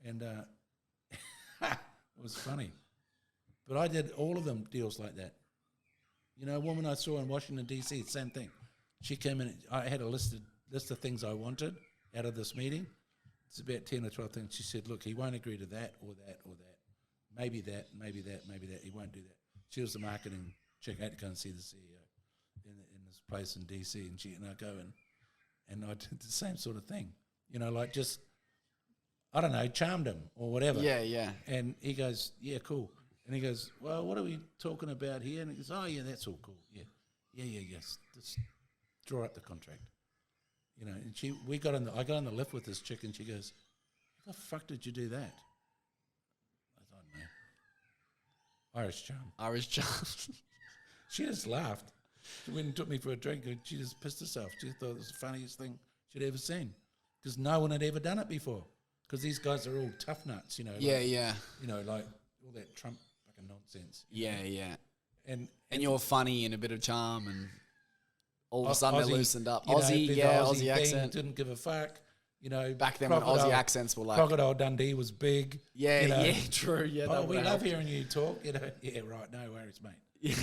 And it was funny, but I did all of them deals like that. A woman I saw in Washington D.C. Same thing. She came in. I had a list of things I wanted out of this meeting. It's about 10 or 12 things. She said, "Look, he won't agree to that or that or that. Maybe that, maybe that, maybe that. He won't do that." She was the marketing chick. I had to go and see the CEO in this place in DC, and I go and I did the same sort of thing. Like just, I don't know, charmed him or whatever. Yeah. And he goes, "Yeah, cool." And he goes, "Well, what are we talking about here?" And he goes, "Oh, yeah, that's all cool. Yeah. Yes. Just draw up the contract." And I got on the lift with this chick, and she goes, "How the fuck did you do that?" I don't know. Irish charm. She just laughed. She went and took me for a drink, and she just pissed herself. She thought it was the funniest thing she'd ever seen, because no one had ever done it before. Because these guys are all tough nuts, Yeah. Like all that Trump fucking nonsense. Yeah. And you're funny and a bit of charm, and all of a sudden Aussie, they're loosened up. Aussie Aussie thing, accent. didn't give a fuck. Back then when Aussie accents were like... Crocodile Dundee was big. Yeah, true. Yeah, we love hearing you talk. Yeah, right, no worries, mate. Yeah.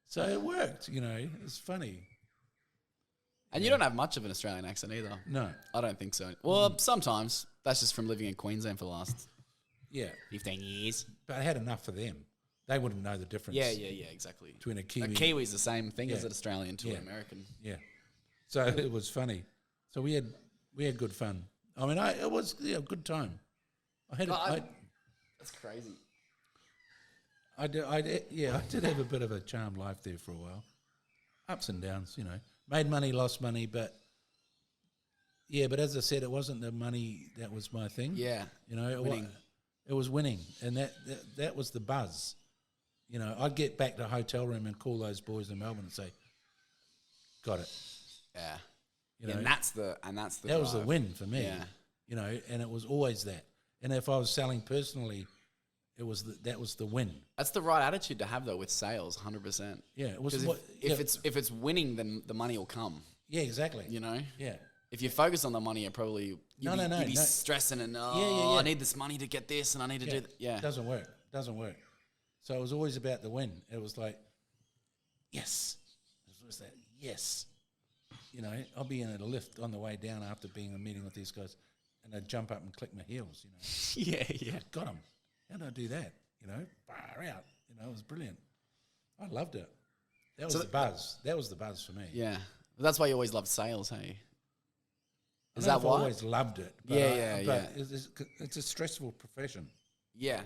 So it worked, it's funny. And you don't have much of an Australian accent either. No. I don't think so. Well, sometimes. That's just from living in Queensland for the last 15 years. But I had enough for them. They wouldn't know the difference. Yeah, exactly. Between a Kiwi. A Kiwi's the same thing as an Australian to an American. Yeah. So it was funny. So we had good fun. I mean, it was a good time. That's crazy. I did have a bit of a charmed life there for a while. Ups and downs, Made money, lost money, but as I said, it wasn't the money that was my thing. Yeah. Winning. It was winning, and that was the buzz. I'd get back to the hotel room and call those boys in Melbourne and say, "Got it." Yeah. And that's the that was the win for me. Yeah. And it was always that. And if I was selling personally, that was the win. That's the right attitude to have though with sales, 100%. Yeah, it was. If it's winning, then the money will come. Yeah, exactly. Yeah. If you focus on the money, you'd be stressing and I need this money to get this and I need to do that. Yeah, it doesn't work. So it was always about the win. It was like, yes, it was always that yes. I'll be in a lift on the way down after being in a meeting with these guys, and I'd jump up and click my heels. Yeah. Got them. How did I do that? Far out. It was brilliant. I loved it. That was the buzz. That was the buzz for me. Yeah, but that's why you always loved sales, hey? Is that why? I always loved it. But Yeah. It's a stressful profession. Yeah.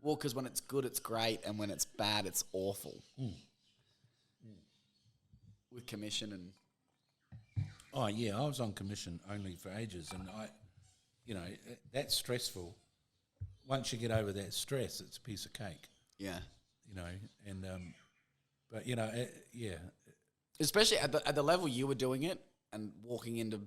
Well, because when it's good, it's great, and when it's bad, it's awful. With commission and... Oh, yeah, I was on commission only for ages, and that's stressful. Once you get over that stress, it's a piece of cake. Yeah. Especially at the level you were doing it and walking into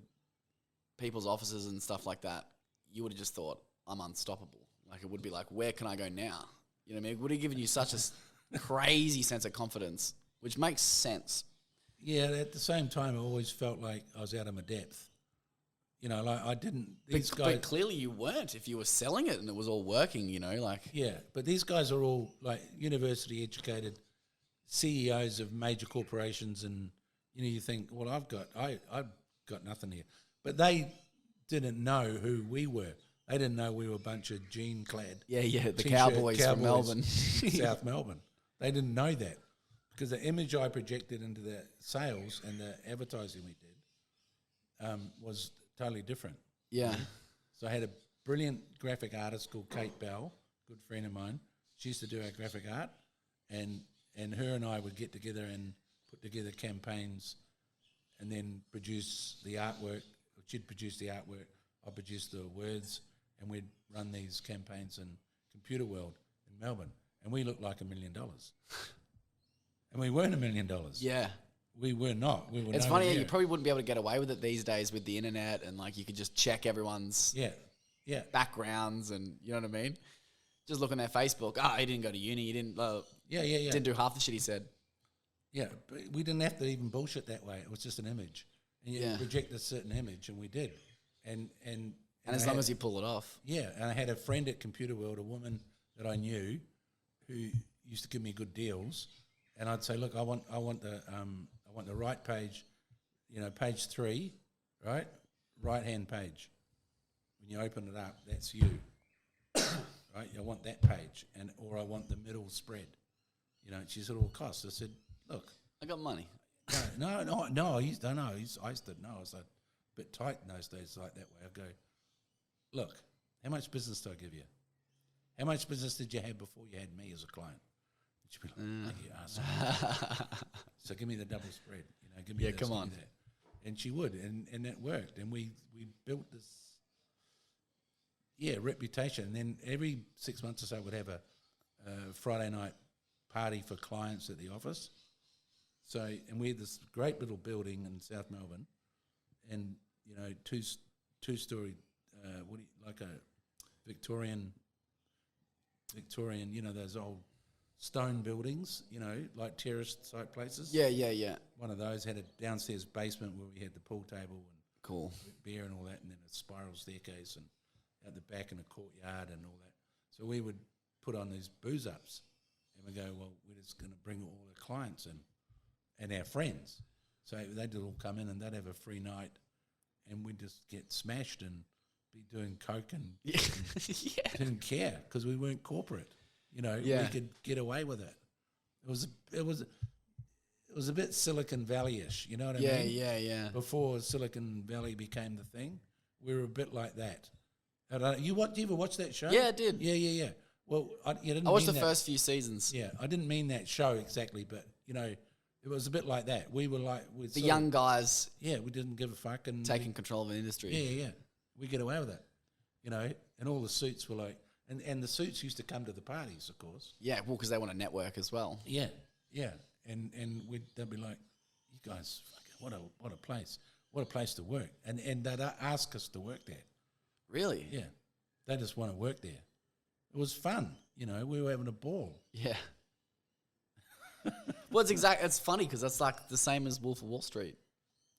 people's offices and stuff like that, you would have just thought, I'm unstoppable. Like, it would be like, where can I go now? You know what I mean? It would have given you such a crazy sense of confidence, which makes sense. Yeah, at the same time, I always felt like I was out of my depth. Like I didn't... But clearly you weren't if you were selling it and it was all working, like... Yeah, but these guys are all, like, university-educated CEOs of major corporations, and, you think, well, I've got nothing here. But they didn't know who we were. They didn't know we were a bunch of jean-clad... Yeah, the cowboys from Melbourne. South Melbourne. They didn't know that. Because the image I projected into the sales and the advertising we did was totally different. Yeah. So I had brilliant graphic artist called Kate Bell, good friend of mine. She used to do our graphic art, and her and I would get together and put together campaigns, and then produce the artwork. She'd produce the artwork, I'd produce the words, and we'd run these campaigns in Computer World in Melbourne, and we looked like $1 million. And we weren't $1 million. Yeah. We were not. We were. It's funny, you probably wouldn't be able to get away with it these days with the internet, and like you could just check everyone's backgrounds, and you know what I mean? Just look on their Facebook. He didn't go to uni. He didn't. Didn't do half the shit he said. Yeah, but we didn't have to even bullshit that way. It was just an image, and you project a certain image, and we did. And as long as you pull it off. Yeah, and I had a friend at Computer World, a woman that I knew, who used to give me good deals, and I'd say, look, I want the right page, page 3, right hand page. When you open it up, that's you, right? I want that page, or I want the middle spread. She said, "All costs." I said, "Look, I got money." No. I said no. I was a bit tight in those days, like that way. I go, "Look, how much business do I give you? How much business did you have before you had me as a client?" She'd be like, "You asshole." So give me the double spread. Give me this, come on. give me that. And she would, and that worked. And we built this, reputation. And then every 6 months or so, we'd have a Friday night party for clients at the office. So, and we had this great little building in South Melbourne, and two-story, like a Victorian, those old stone buildings, like terrace type places. Yeah. One of those had a downstairs basement where we had the pool table and cool beer and all that, and then a spiral staircase, and out the back in a courtyard and all that. So we would put on these booze ups, and we go, well, we're just going to bring all our clients in and our friends. So they'd all come in and they'd have a free night, and we'd just get smashed and be doing coke and didn't care because we weren't corporate. We could get away with it. It was a bit Silicon Valley-ish, you know what I mean? Yeah. Before Silicon Valley became the thing, we were a bit like that. You ever watch that show? Yeah, I did. Yeah. Well, I watched the first few seasons. Yeah, I didn't mean that show exactly, but it was a bit like that. We were like the young guys. Yeah, we didn't give a fuck and taking control of an industry. Yeah. We get away with it, and all the suits were like. And the suits used to come to the parties, of course. Yeah, well, because they want to network as well. Yeah. And they'd be like, "You guys, what a place to work." And they'd ask us to work there. Really? Yeah, they just want to work there. It was fun, We were having a ball. Yeah. Well, it's funny because that's like the same as Wolf of Wall Street.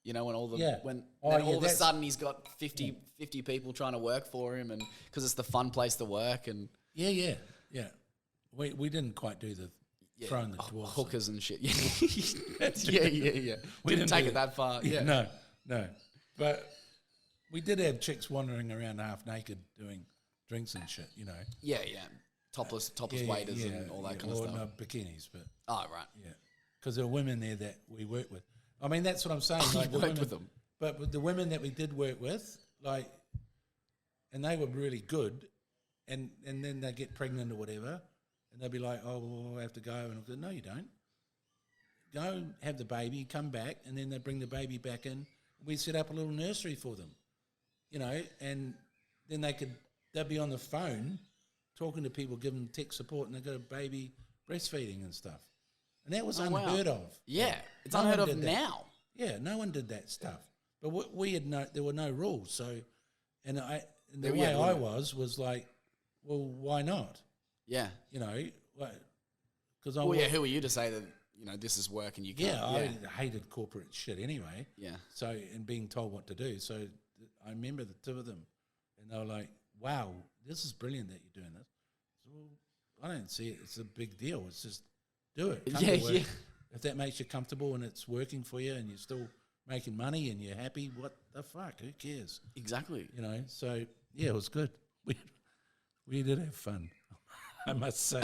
When all of a sudden he's got 50 people trying to work for him, and because it's the fun place to work, and yeah. We didn't quite do the throwing the dwarfs hookers and shit. Yeah. We didn't take it that far. Yeah, no. But we did have chicks wandering around half naked doing drinks and shit. Yeah. Topless waiters and all that kind of stuff. No bikinis, but right. Yeah, because there were women there that we worked with. I mean, that's what I'm saying. Like worked with them. But with the women that we did work with, and they were really good, and then they get pregnant or whatever, and they'll be like, "Oh, well, I have to go," and I'll go, "No, you don't. Go and have the baby, come back," and then they bring the baby back in. We set up a little nursery for them, and then they'd be on the phone talking to people, giving them tech support, and they've got a baby breastfeeding and stuff. And that was unheard of. Yeah, it's unheard of now. Yeah, no one did that stuff. But we had there were no rules. So, and the way I was like, well, why not? Yeah. Because who are you to say that this is work and you can't? Yeah, I hated corporate shit anyway. Yeah. So, and being told what to do. So I remember the two of them, and they were like, "Wow, this is brilliant that you're doing this." So, well, I don't see it. It's a big deal. It's just do it. Come to work. If that makes you comfortable and it's working for you and you're still making money and you're happy, what the fuck? Who cares? Exactly. So yeah, it was good. We did have fun, I must say.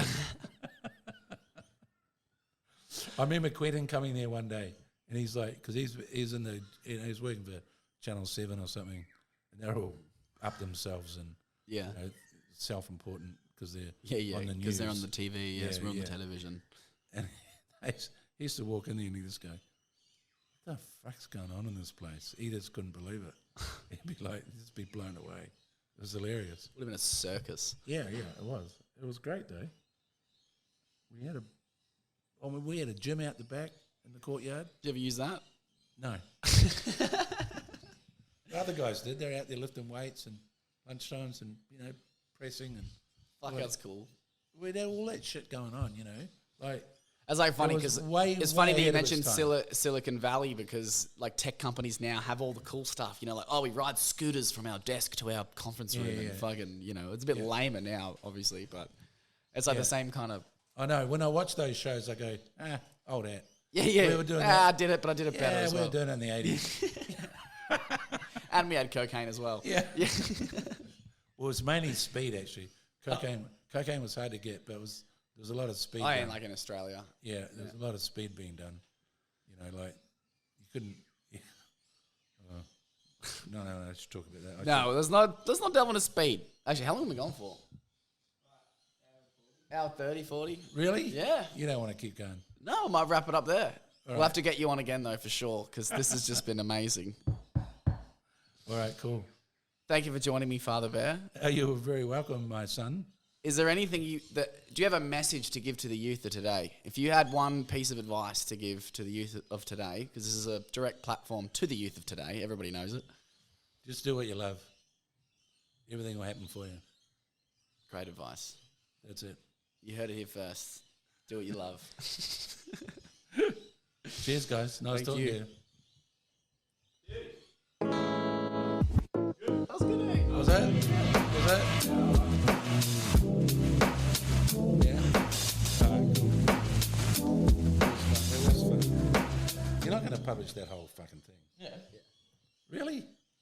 I remember Quentin coming there one day, and he's like, because he's in he's working for Channel 7 or something, and they're all up themselves, and Yeah. You know, self-important because they're Yeah, on the news. because they're on the TV. Yes, Yeah, we're on yeah. the television. And he used to walk in there and he'd just go, what the fuck's going on in this place? He just couldn't believe it. He'd be like, he'd just be blown away. It was hilarious. Would have been a circus. Yeah, it was. It was great though. We had a gym out the back in the courtyard. Did you ever use that? No. The other guys did. They're out there lifting weights and lunchtimes and, pressing and Fuck, that's cool. we had all that shit going on, Like, It's like funny It was because way- it's way funny that you ahead of its mentioned time. Silicon Valley because like tech companies now have all the cool stuff. Like, oh, we ride scooters from our desk to our conference room and fucking, it's a bit lamer now, obviously, but it's like the same kind of. I know. When I watch those shows, I go, old hat. Yeah. We were doing I that. did it, but I did it better as we well. were doing it in the 80s. And we had cocaine as well. Yeah. Well, it was mainly speed, actually. Cocaine was hard to get, but there was a lot of speed. I done. ain't like in Australia. Yeah, there was a lot of speed being done. Like you couldn't. Yeah. No, I should talk about that. No, let's not delve into speed. Actually, how long have we gone for? Hour 30, 40? Really? Yeah. You don't want to keep going. No, I might wrap it up there. We'll right. have to get you on again, though, for sure, because this has just been amazing. All right, cool. Thank you for joining me, Father Bear. You were very welcome, my son. Is there anything do you have a message to give to the youth of today? If you had one piece of advice to give to the youth of today, because this is a direct platform to the youth of today, everybody knows it. Just do what you love. Everything will happen for you. Great advice. That's it. You heard it here first. Do what you love. Cheers, guys. Nice Thank talking you. to you. That was good, eh? Was that? Yeah. Cool. It was fun. You're not going to publish that whole fucking thing. Yeah. Really?